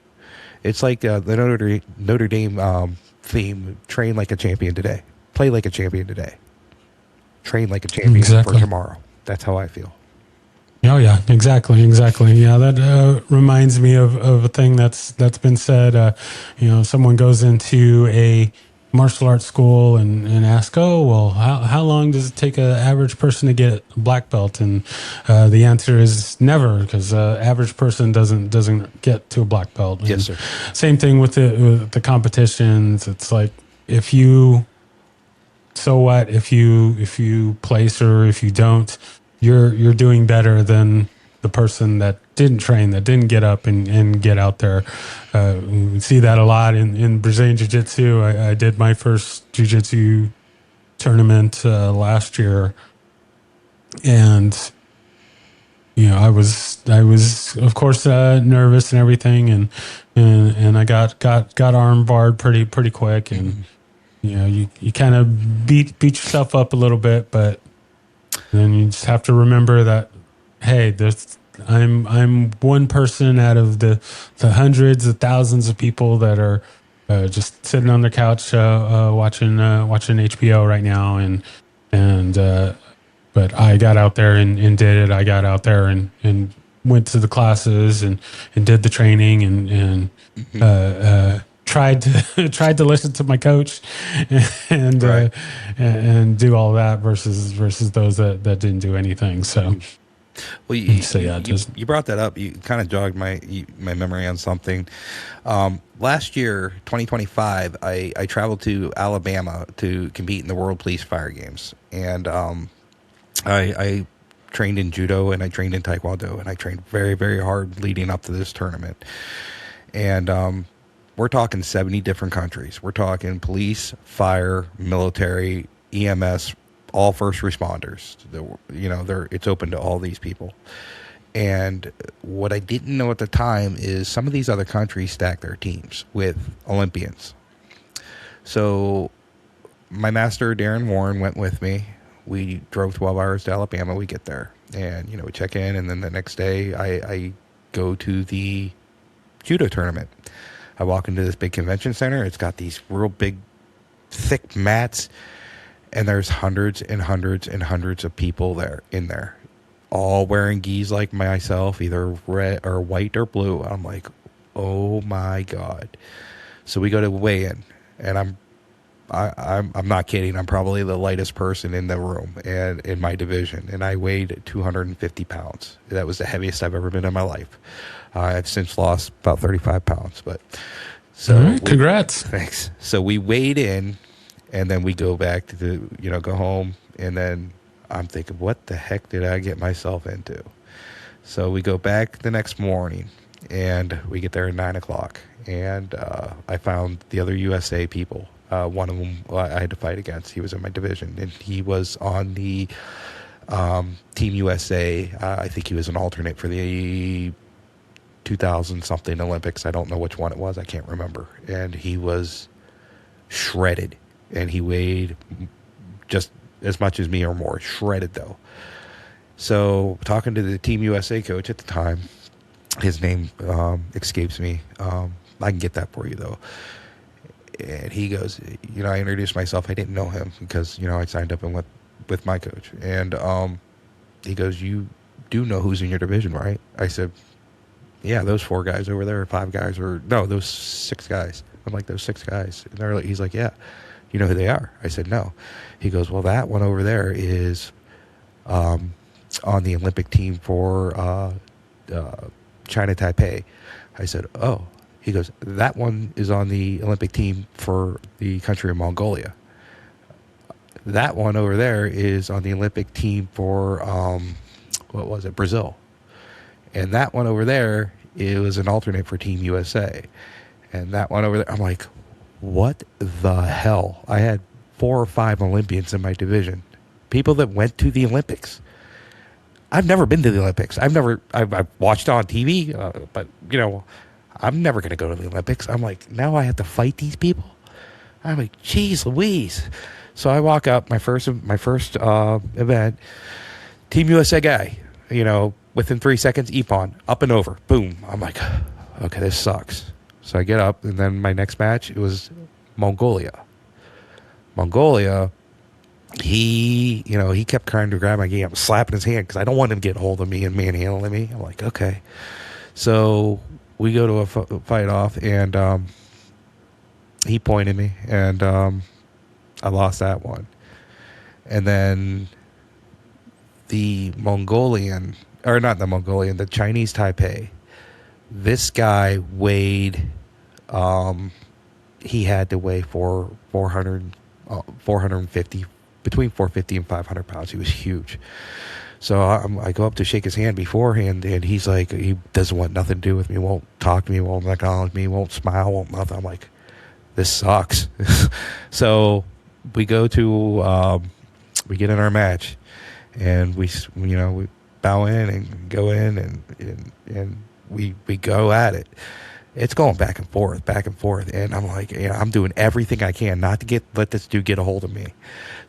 It's like the Notre Dame theme: train like a champion today, play like a champion today, train like a champion for tomorrow. That's how I feel. Oh yeah, exactly. Yeah, that reminds me of a thing that's been said. Someone goes into a martial arts school and ask, oh, well, how long does it take an average person to get a black belt? And the answer is never, because average person doesn't get to a black belt. And yes, sir. Same thing with the competitions. It's like, so what if you place, or if you don't, you're doing better than the person that didn't train, that didn't get up and get out there. We see that a lot in Brazilian Jiu-Jitsu. I did my first Jiu-Jitsu tournament last year, and I was of course nervous and everything, and I got arm barred pretty quick, and you kind of beat yourself up a little bit, but then you just have to remember that, hey, I'm one person out of the hundreds of thousands of people that are just sitting on their couch watching HBO right now, but I got out there and did it. I got out there and went to the classes and did the training and tried to listen to my coach and right. And do all that versus those that didn't do anything. So, well, you brought that up. You kind of jogged my memory on something. Last year, 2025, I traveled to Alabama to compete in the World Police Fire Games, and I trained in judo and I trained in taekwondo, and I trained very, very hard leading up to this tournament. And we're talking 70 different countries. We're talking police, fire, military, EMS, all first responders. It's open to all these people. And what I didn't know at the time is some of these other countries stack their teams with Olympians. So my master, Darren Warren, went with me. We drove 12 hours to Alabama. We get there, and we check in, and then the next day I go to the judo tournament. I walk into this big convention center. It's got these real big, thick mats, and there's hundreds and hundreds and hundreds of people in there, all wearing gis like myself, either red or white or blue. I'm like, oh my God. So we go to weigh in, and I'm not kidding. I'm probably the lightest person in the room and in my division, and I weighed 250 pounds. That was the heaviest I've ever been in my life. I've since lost about 35 pounds, but so all right, congrats. Thanks. So we weighed in, and then we go back to go home, and then I'm thinking, what the heck did I get myself into? So we go back the next morning, and we get there at 9:00, and I found the other USA people. One of them I had to fight against. He was in my division, and he was on the Team USA. I think he was an alternate for the 2000-something Olympics. I don't know which one it was. I can't remember. And he was shredded, and he weighed just as much as me or more. Shredded, though. So talking to the Team USA coach at the time, his name escapes me. I can get that for you, though. And he goes, I introduced myself. I didn't know him because, I signed up and went with my coach. And he goes, you do know who's in your division, right? I said, yeah, those 4 guys over there, 5 guys, those 6 guys. I'm like, those 6 guys. And he's like, yeah. You know who they are? I said, no. He goes, well, that one over there is on the Olympic team for China Taipei. I said, oh. He goes, that one is on the Olympic team for the country of Mongolia. That one over there is on the Olympic team for what was it, Brazil, and that one over there, it was an alternate for Team USA, and that one over there, I'm like, what the hell? I had 4 or 5 Olympians in my division, people that went to the Olympics. I've never been to the Olympics. I've watched it on TV, but you know, I'm never going to go to the Olympics. I'm like, now I have to fight these people. I'm like, geez Louise. So I walk up, my first event, Team USA guy, you know, within 3 seconds, Ippon, up and over, boom. I'm like, okay, this sucks. So I get up, and then my next match, it was Mongolia. He kept trying to grab my game. I'm slapping his hand because I don't want him to get hold of me and manhandling me. I'm like, okay. So we go to a fight off, and he pointed me, and I lost that one. And then the Chinese Taipei, this guy weighed, he had to weigh 450, between 450 and 500 pounds. He was huge. So I go up to shake his hand beforehand, and he's like, he doesn't want nothing to do with me, won't talk to me, won't acknowledge me, won't smile, won't nothing. I'm like, this sucks. So we go to, we get in our match, and we bow in and go in, and we go at it. It's going back and forth, and I'm like, I'm doing everything I can not to let this dude get a hold of me.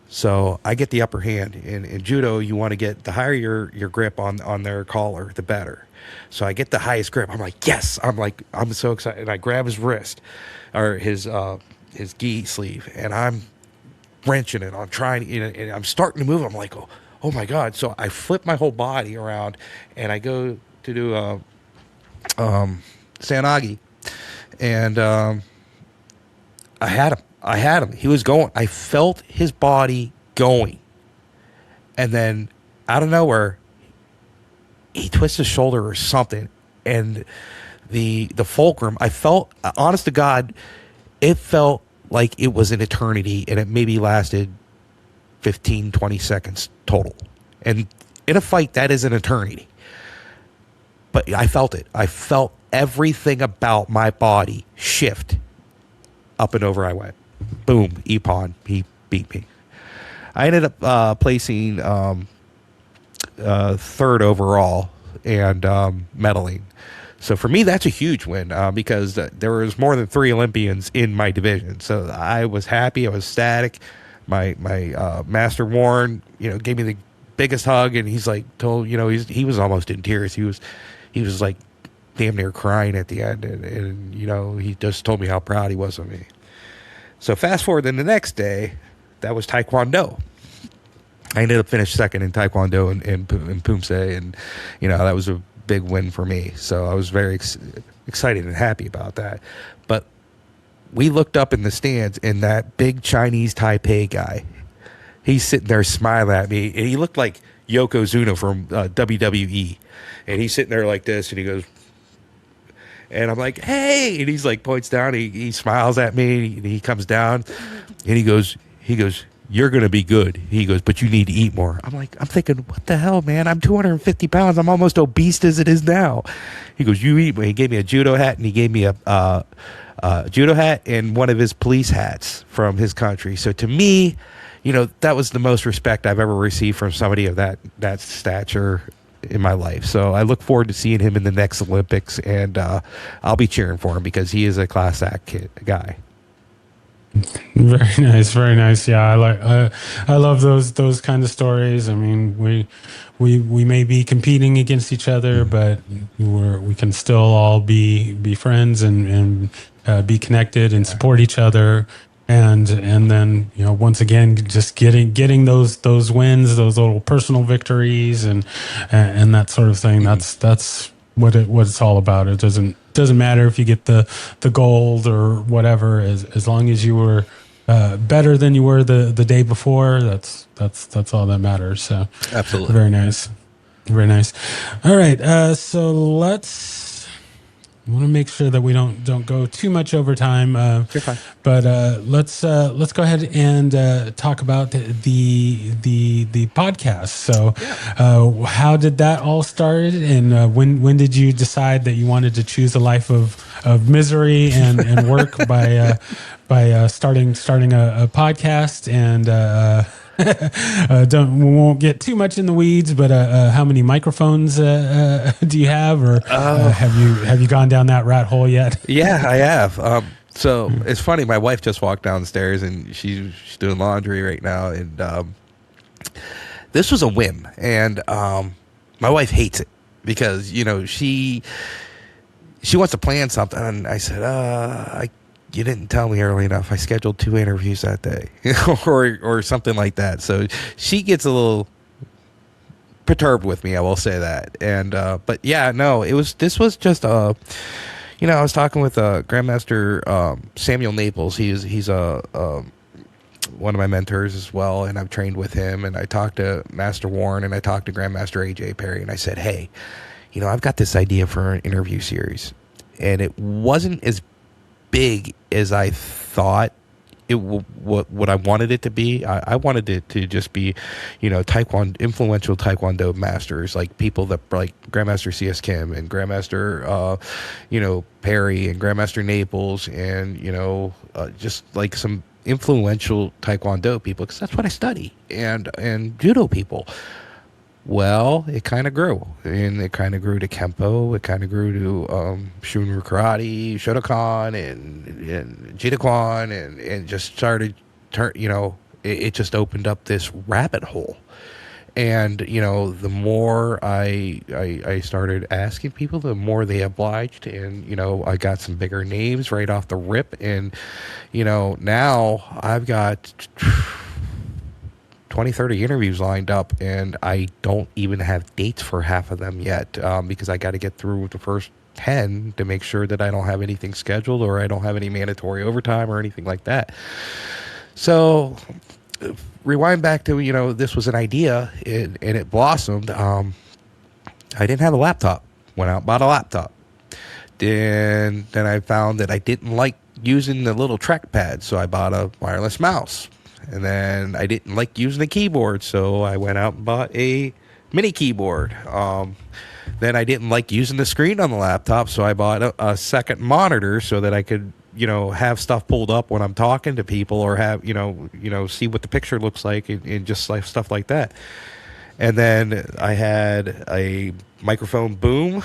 So I get the upper hand. In judo, you want to get the higher your grip on their collar, the better. So I get the highest grip. I'm like, yes. I'm so excited. And I grab his wrist, or his gi sleeve, and I'm wrenching it. I'm trying, and I'm starting to move. I'm like, oh my God. So I flip my whole body around, and I go to do Sanagi, and I had him. He was going. I felt his body going, and then out of nowhere, he twists his shoulder or something, and the fulcrum. I felt, honest to God, it felt like it was an eternity, and it maybe lasted 15, 20 seconds total. And in a fight, that is an eternity. But I felt it. I felt everything about my body shift. Up and over I went. Boom, Ippon. He beat me. I ended up placing third overall and medaling. So for me, that's a huge win because there was more than 3 Olympians in my division. So I was happy. I was ecstatic. My master Warren, gave me the biggest hug, and he's like, he was almost in tears. He was like damn near crying at the end, and he just told me how proud he was of me. So fast forward, then the next day, that was Taekwondo. I ended up finishing second in Taekwondo in Pumse, and that was a big win for me. So I was very excited and happy about that. But we looked up in the stands, and that big Chinese Taipei guy, he's sitting there smiling at me, and he looked like Yokozuna from WWE. And he's sitting there like this, and he goes, and I'm like, hey, and he's like, points down, he smiles at me, and he comes down, and he goes, you're going to be good. He goes, but you need to eat more. I'm thinking, what the hell, man? I'm 250 pounds. I'm almost obese as it is now. He goes, you eat more. He gave me a judo hat, and he gave me a judo hat and one of his police hats from his country. So to me, that was the most respect I've ever received from somebody of that stature in my life. So I look forward to seeing him in the next Olympics, and I'll be cheering for him because he is a class act guy. Very nice, very nice. Yeah, I love those kind of stories. I mean, we may be competing against each other, but we can still all be friends and be connected and support each other. And then once again, just getting those wins, those little personal victories, and that sort of thing. That's what it's all about. It doesn't matter if you get the gold or whatever, as long as you were better than you were the day before. That's all that matters. So absolutely, very nice, very nice. All right, so let's want to make sure that we don't go too much over time. You're fine. But let's go ahead and talk about the podcast. So, how did that all start, and when did you decide that you wanted to choose a life of misery and work by starting a podcast? And we won't get too much in the weeds, but how many microphones do you have, or have you gone down that rat hole yet? Yeah, I have. So it's funny. My wife just walked downstairs, and she's doing laundry right now. And this was a whim, and my wife hates it because she wants to plan something, and I said, you didn't tell me early enough. I scheduled 2 interviews that day, or something like that. So she gets a little perturbed with me. I will say that. And but yeah, no, this was just I was talking with Grandmaster Samuel Naples. He's one of my mentors as well, and I've trained with him. And I talked to Master Warren, and I talked to Grandmaster AJ Perry, and I said, hey, I've got this idea for an interview series, and it wasn't as big as I thought what I wanted it to be. I wanted it to just be, influential Taekwondo masters, like people that like Grandmaster C.S. Kim and Grandmaster, Perry and Grandmaster Naples, and just like some influential Taekwondo people, because that's what I study, and judo people. Well, it kind of grew, and it kind of grew to Kempo. It kind of grew to Shunryu Karate, Shotokan, and Jitokwan, and just started, it just opened up this rabbit hole. And, the more I started asking people, the more they obliged. And, I got some bigger names right off the rip. And, now I've got 20, 30 interviews lined up, and I don't even have dates for half of them yet, because I got to get through the first 10 to make sure that I don't have anything scheduled, or I don't have any mandatory overtime or anything like that. So rewind back to, this was an idea, and it blossomed. I didn't have a laptop. Went out and bought a laptop. Then I found that I didn't like using the little trackpad, so I bought a wireless mouse. And then I didn't like using the keyboard, so I went out and bought a mini keyboard. Then I didn't like using the screen on the laptop, so I bought a second monitor so that I could, have stuff pulled up when I'm talking to people, or have, see what the picture looks like, and just like stuff like that. And then I had a microphone boom,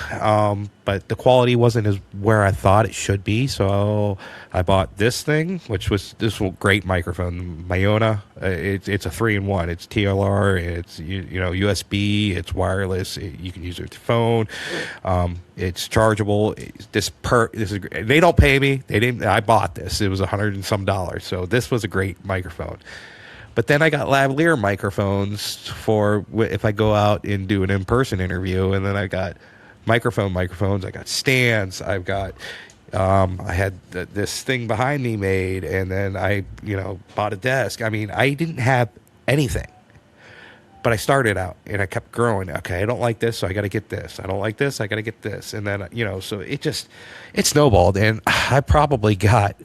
but the quality wasn't as where I thought it should be. So I bought this thing, which was this great microphone, Mayona. It's a 3-in-1. It's TLR. It's USB. It's wireless. You can use it with your phone. It's chargeable. This is great. They don't pay me. They didn't. I bought this. It was $100 and some. So this was a great microphone. But then I got lavalier microphones for if I go out and do an in-person interview, and then I got microphones. I got stands. I've got I had this thing behind me made, and then I bought a desk. I mean, I didn't have anything, but I started out and I kept growing. Okay, I don't like this, so I got to get this. I don't like this, I got to get this, and then so it snowballed, and I probably got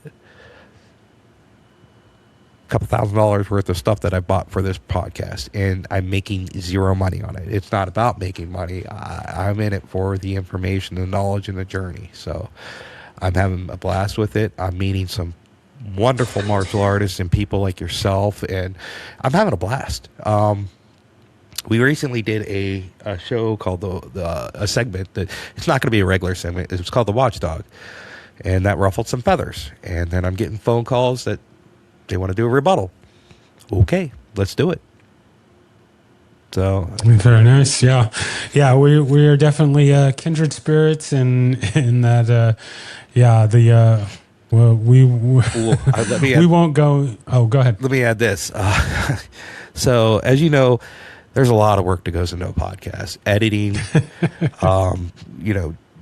couple $1,000s worth of stuff that I bought for this podcast, and I'm making zero money on it. It's not about making money. I'm in it for the information, the knowledge, and the journey. So I'm having a blast with it. I'm meeting some wonderful martial artists and people like yourself, and I'm having a blast. We recently did a show called a segment that it's not going to be a regular segment. It was called The Watchdog, and that ruffled some feathers. And then I'm getting phone calls that they want to do a rebuttal. Okay, let's do it. So very nice. Yeah. We are definitely kindred spirits, in that. We won't go. Oh, go ahead. Let me add this. So as you know, there's a lot of work that goes into a podcast, editing,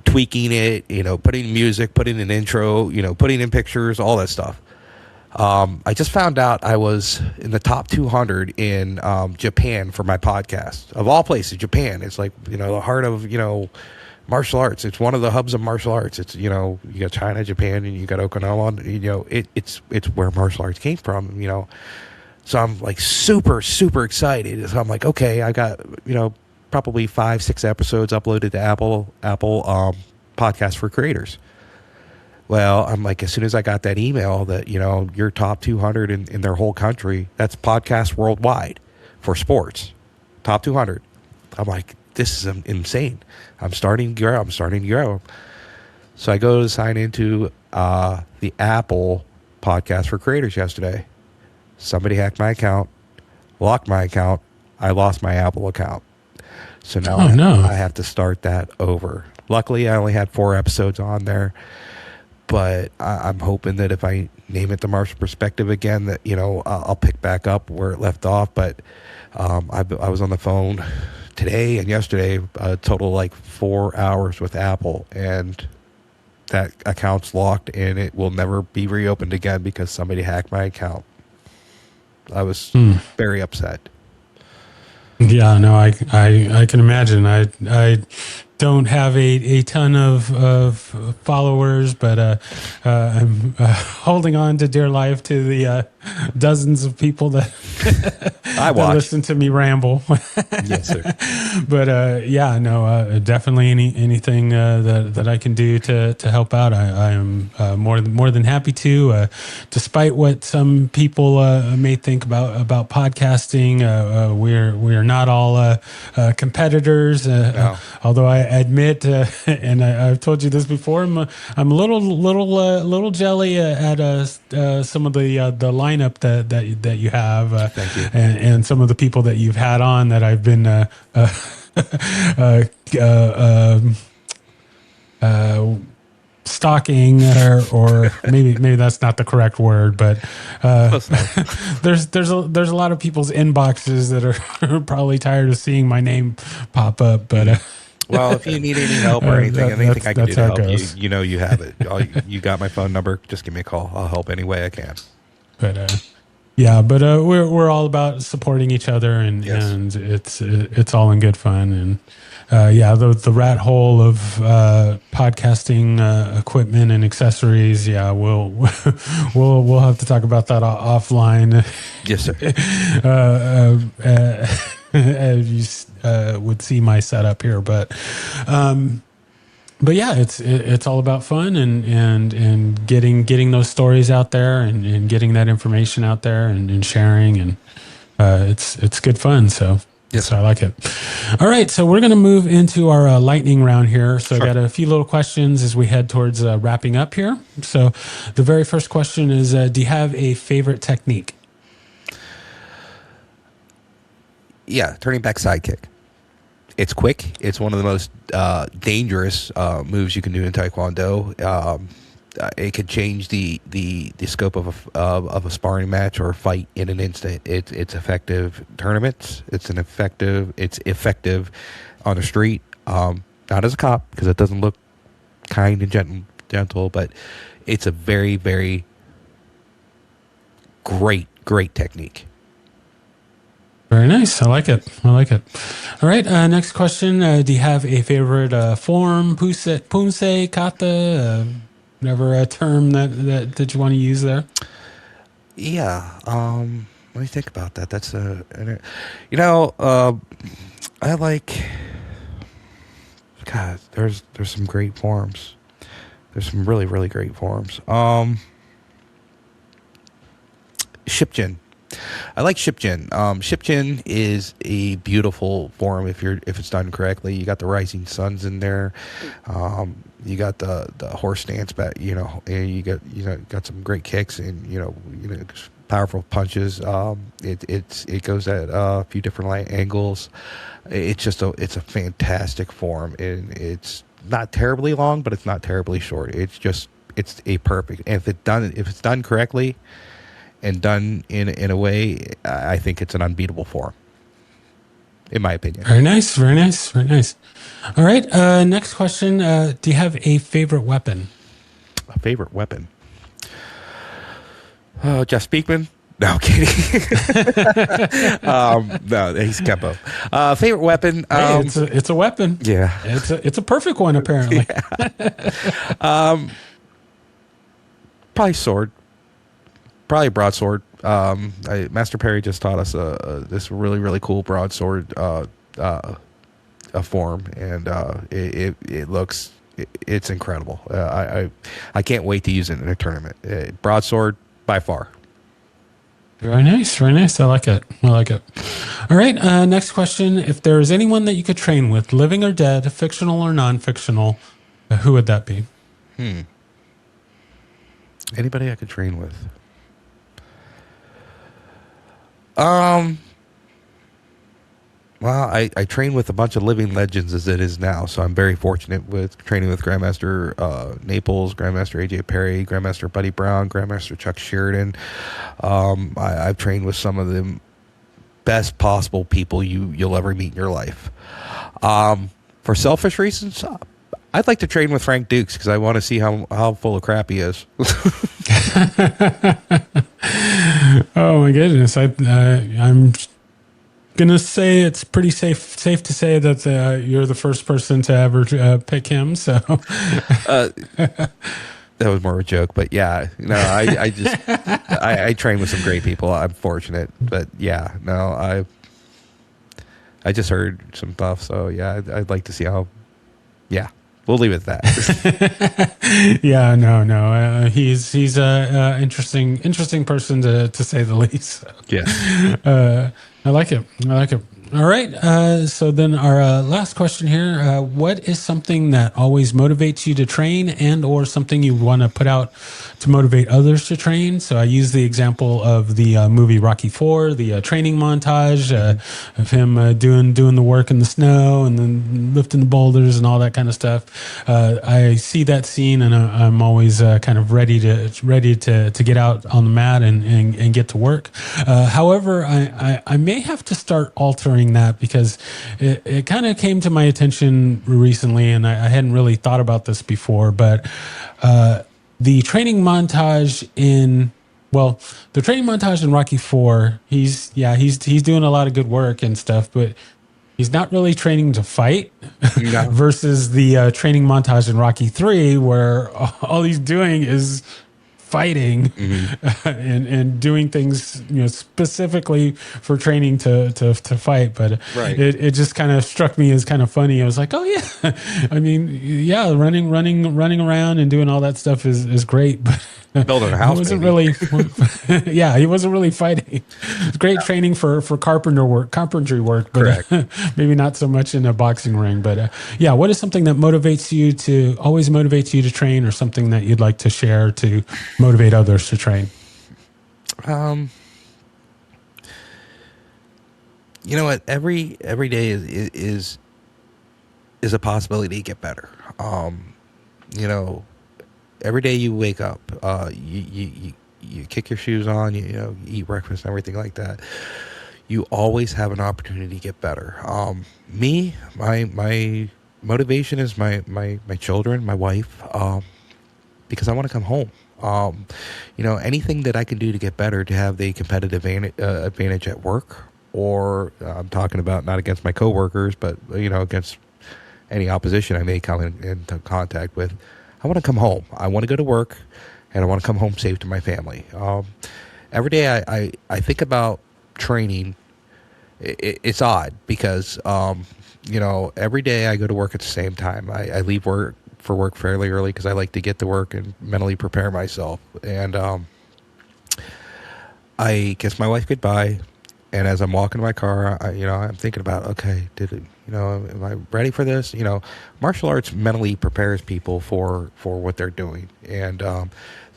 tweaking it, putting music, putting an intro, putting in pictures, all that stuff. I just found out I was in the top 200 in Japan for my podcast. Of all places, Japan. It's like, the heart of, martial arts. It's one of the hubs of martial arts. It's, you know, you got China, Japan, and you got Okinawa. You know, it's where martial arts came from. You know, so I'm like super excited. So I'm like, okay, I got, you know, probably 5-6 episodes uploaded to Apple Podcast for Creators. Well, I'm like, as soon as I got that email that, you know, you're top 200 in their whole country, that's podcast worldwide for sports, top 200. I'm like, this is insane. I'm starting to grow. So I go to sign into the Apple Podcast for Creators yesterday. Somebody hacked my account, locked my account. I lost my Apple account. So now I have to start that over. Luckily, I only had 4 episodes on there. But I'm hoping that if I name it The Martial Perspective again, that, you know, I'll pick back up where it left off. But I was on the phone today and yesterday, a total like 4 hours with Apple, and that account's locked and it will never be reopened again because somebody hacked my account. I was very upset. Yeah, no, I can imagine. I don't have a ton of followers, but I'm holding on to dear life to the dozens of people that I watch. that listen to me ramble. Yes, sir. But yeah, no, definitely anything that I can do to help out, I am more than happy to. Despite what some people may think about podcasting, we are not all competitors. No. Although I admit, and I've told you this before, I'm a little jelly at some of the lineup that you have. Thank you. And some of the people that you've had on that I've been stalking, or maybe that's not the correct word, but there's a lot of people's inboxes that are probably tired of seeing my name pop up. But well, if you need any help or anything I can do to help you, you know you have it. You got my phone number. Just give me a call. I'll help any way I can. But yeah, but we're all about supporting each other, and Yes. and it's all in good fun. And yeah, the rat hole of podcasting equipment and accessories. Yeah, we'll have to talk about that offline. Yes, sir. As you would see my setup here, but yeah, it's all about fun and getting those stories out there and getting that information out there and sharing, and it's good fun. So yes, so I like it. All right, so we're going to move into our lightning round here. So sure. I got a few little questions as we head towards wrapping up here. So the very first question is, do you have a favorite technique? Yeah, turning back sidekick. It's quick. It's one of the most dangerous moves you can do in Taekwondo. It could change the scope of a sparring match or a fight in an instant. It's effective tournaments. It's effective on the street. Not as a cop, because it doesn't look kind and gentle, but it's a very, very great technique. Very nice. I like it. All right. Next question. Do you have a favorite form, pumse, kata, whatever term that you want to use there? Yeah. Let me think about that. That's I like. God, there's some great forms. There's some really, really great forms. Shipjin. I like Shipjin. Shipjin is a beautiful form if it's done correctly. You got the rising suns in there. You got the horse stance back. And you got some great kicks and powerful punches. It goes at a few different angles. It's a fantastic form, and it's not terribly long, but it's not terribly short. It's a perfect. And if it's done correctly and done in a way, I think it's an unbeatable form, in my opinion. Very nice. All right. Next question. Do you have a favorite weapon? A favorite weapon? Jeff Speakman. No, I'm kidding. No, he's Kempo. Favorite weapon? Hey, it's a weapon. Yeah. It's a perfect one apparently. Probably sword. Probably broadsword. Master Perry just taught us this really, really cool broadsword a form, and it looks it's incredible. I can't wait to use it in a tournament. Broadsword by far. Very nice, very nice. I like it. I like it. All right. Next question: if there is anyone that you could train with, living or dead, fictional or non-fictional, who would that be? Anybody I could train with? Well, I train with a bunch of living legends as it is now, so I'm very fortunate with training with Grandmaster Naples, Grandmaster AJ Perry, Grandmaster Buddy Brown, Grandmaster Chuck Sheridan. I've trained with some of the best possible people you'll ever meet in your life. For selfish reasons, I'd like to train with Frank Dukes because I want to see how full of crap he is. Oh my goodness! I'm gonna say it's pretty safe to say that you're the first person to ever pick him. So that was more of a joke, but yeah, no, I just I train with some great people. I'm fortunate, but yeah, no, I just heard some stuff, so yeah, I'd like to see how. Yeah, we'll leave it at that. yeah, no, he's a interesting person to say the least. So. Yeah. I like it. All right. So then our last question here, what is something that always motivates you to train and or something you want to put out to motivate others to train? So I use the example of the movie Rocky IV, the training montage of him doing the work in the snow and then lifting the boulders and all that kind of stuff. I see that scene and I'm always kind of ready to get out on the mat and get to work. However, I may have to start altering that because it kind of came to my attention recently, and I hadn't really thought about this before. But the training montage in Rocky IV, he's doing a lot of good work and stuff, but he's not really training to fight. No. Versus the training montage in Rocky III, where all he's doing is fighting and doing things, specifically for training to fight. But right. it just kind of struck me as kind of funny. I was like, oh yeah, I mean, yeah, running around and doing all that stuff is great, but building a house. He wasn't really, yeah, he wasn't really fighting. It's great training for carpentry work, but maybe not so much in a boxing ring. But yeah, what is something that always motivates you to train, or something that you'd like to share to motivate others to train? You know what? Every day is a possibility to get better. Every day you wake up, you kick your shoes on, you eat breakfast and everything like that. You always have an opportunity to get better. My motivation is my children, my wife, because I want to come home. Anything that I can do to get better, to have the competitive advantage at work, or I'm talking about not against my coworkers, but against any opposition I may come into contact with. I want to come home. I want to go to work, and I want to come home safe to my family. Every day I think about training. It's odd because every day I go to work at the same time. I leave work fairly early because I like to get to work and mentally prepare myself. And I kiss my wife goodbye, and as I'm walking to my car, I'm thinking about, okay, am I ready for this? Martial arts mentally prepares people for what they're doing, and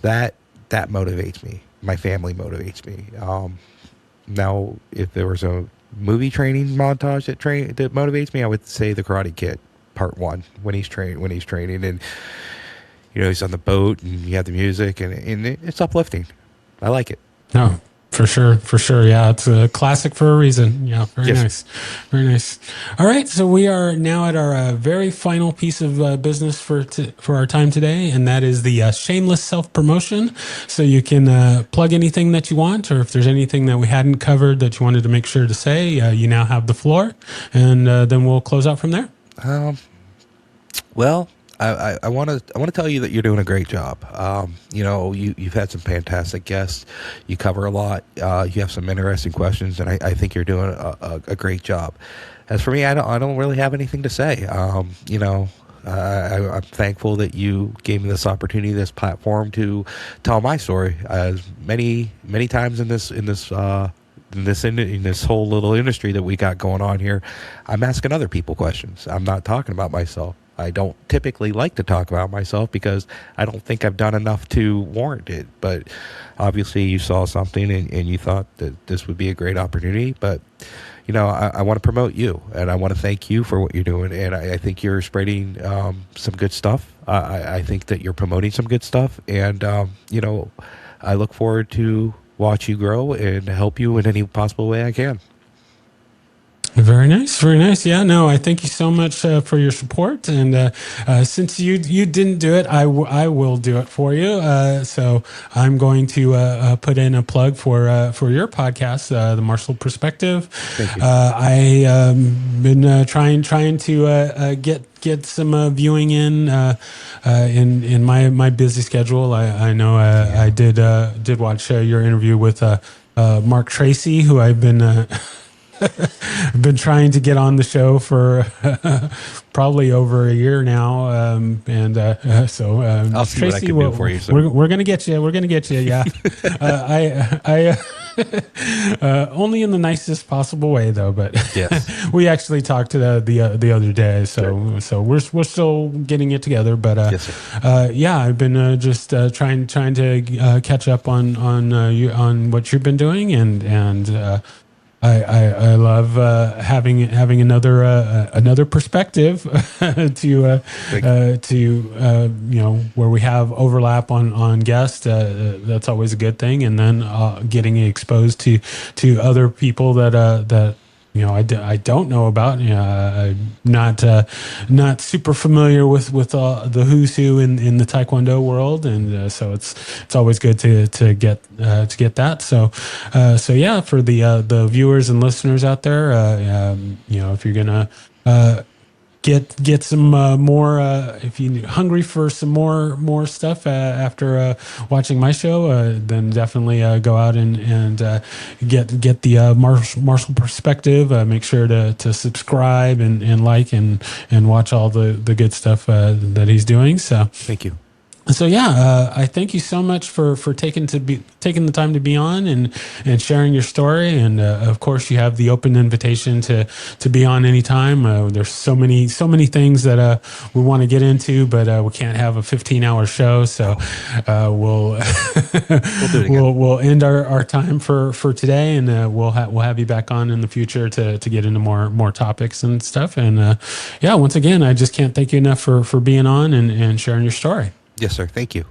that motivates me. My family motivates me. Now, if there was a movie training montage that motivates me, I would say The Karate Kid Part 1, when he's training, and he's on the boat and you have the music, and it's uplifting. I like it. No, For sure, for sure. Yeah, it's a classic for a reason. Yeah, very nice. Very nice. All right, so we are now at our very final piece of business for our time today, and that is the shameless self-promotion. So you can plug anything that you want, or if there's anything that we hadn't covered that you wanted to make sure to say, you now have the floor, and then we'll close out from there. Well, I want to tell you that you're doing a great job. You've had some fantastic guests. You cover a lot. You have some interesting questions, and I think you're doing a great job. As for me, I don't really have anything to say. I'm thankful that you gave me this opportunity, this platform to tell my story. As many times in this whole little industry that we got going on here, I'm asking other people questions. I'm not talking about myself. I don't typically like to talk about myself because I don't think I've done enough to warrant it. But obviously you saw something and you thought that this would be a great opportunity. But, I want to promote you, and I want to thank you for what you're doing. And I think you're spreading some good stuff. I think that you're promoting some good stuff. And, I look forward to watch you grow and help you in any possible way I can. Very nice, very nice. Yeah, no, I thank you so much for your support. And since you didn't do it, I will do it for you. So I'm going to put in a plug for your podcast, The Martial Perspective. Thank you. I been trying to get some viewing in my busy schedule. I know I did watch your interview with Mark Tracy, who I've been. I've been trying to get on the show for probably over a year now, so I'll see Tracy, what I can do for you. Sir. We're gonna get you. We're gonna get you. Yeah, I only in the nicest possible way though. But yes. We actually talked to the other day, so we're still getting it together. But yes, I've been just trying to catch up on what you've been doing and. I love having another perspective to where we have overlap on guests. That's always a good thing, and then getting exposed to other people that I don't know about. I'm not super familiar with the who's who in the Taekwondo world, and so it's always good to get that. So yeah, for the viewers and listeners out there, if you're gonna get some more if you're hungry for some more stuff after watching my show, then definitely go out and get the Martial Perspective. Make sure to subscribe and like and watch all the good stuff that he's doing. So thank you. So yeah, I thank you so much for taking the time to be on and sharing your story. And of course, you have the open invitation to be on anytime. There's so many things that we want to get into, but we can't have a 15-hour show. So we'll do it again. We'll end our time for today, and we'll have you back on in the future to get into more topics and stuff. And once again, I just can't thank you enough for being on and sharing your story. Yes, sir. Thank you.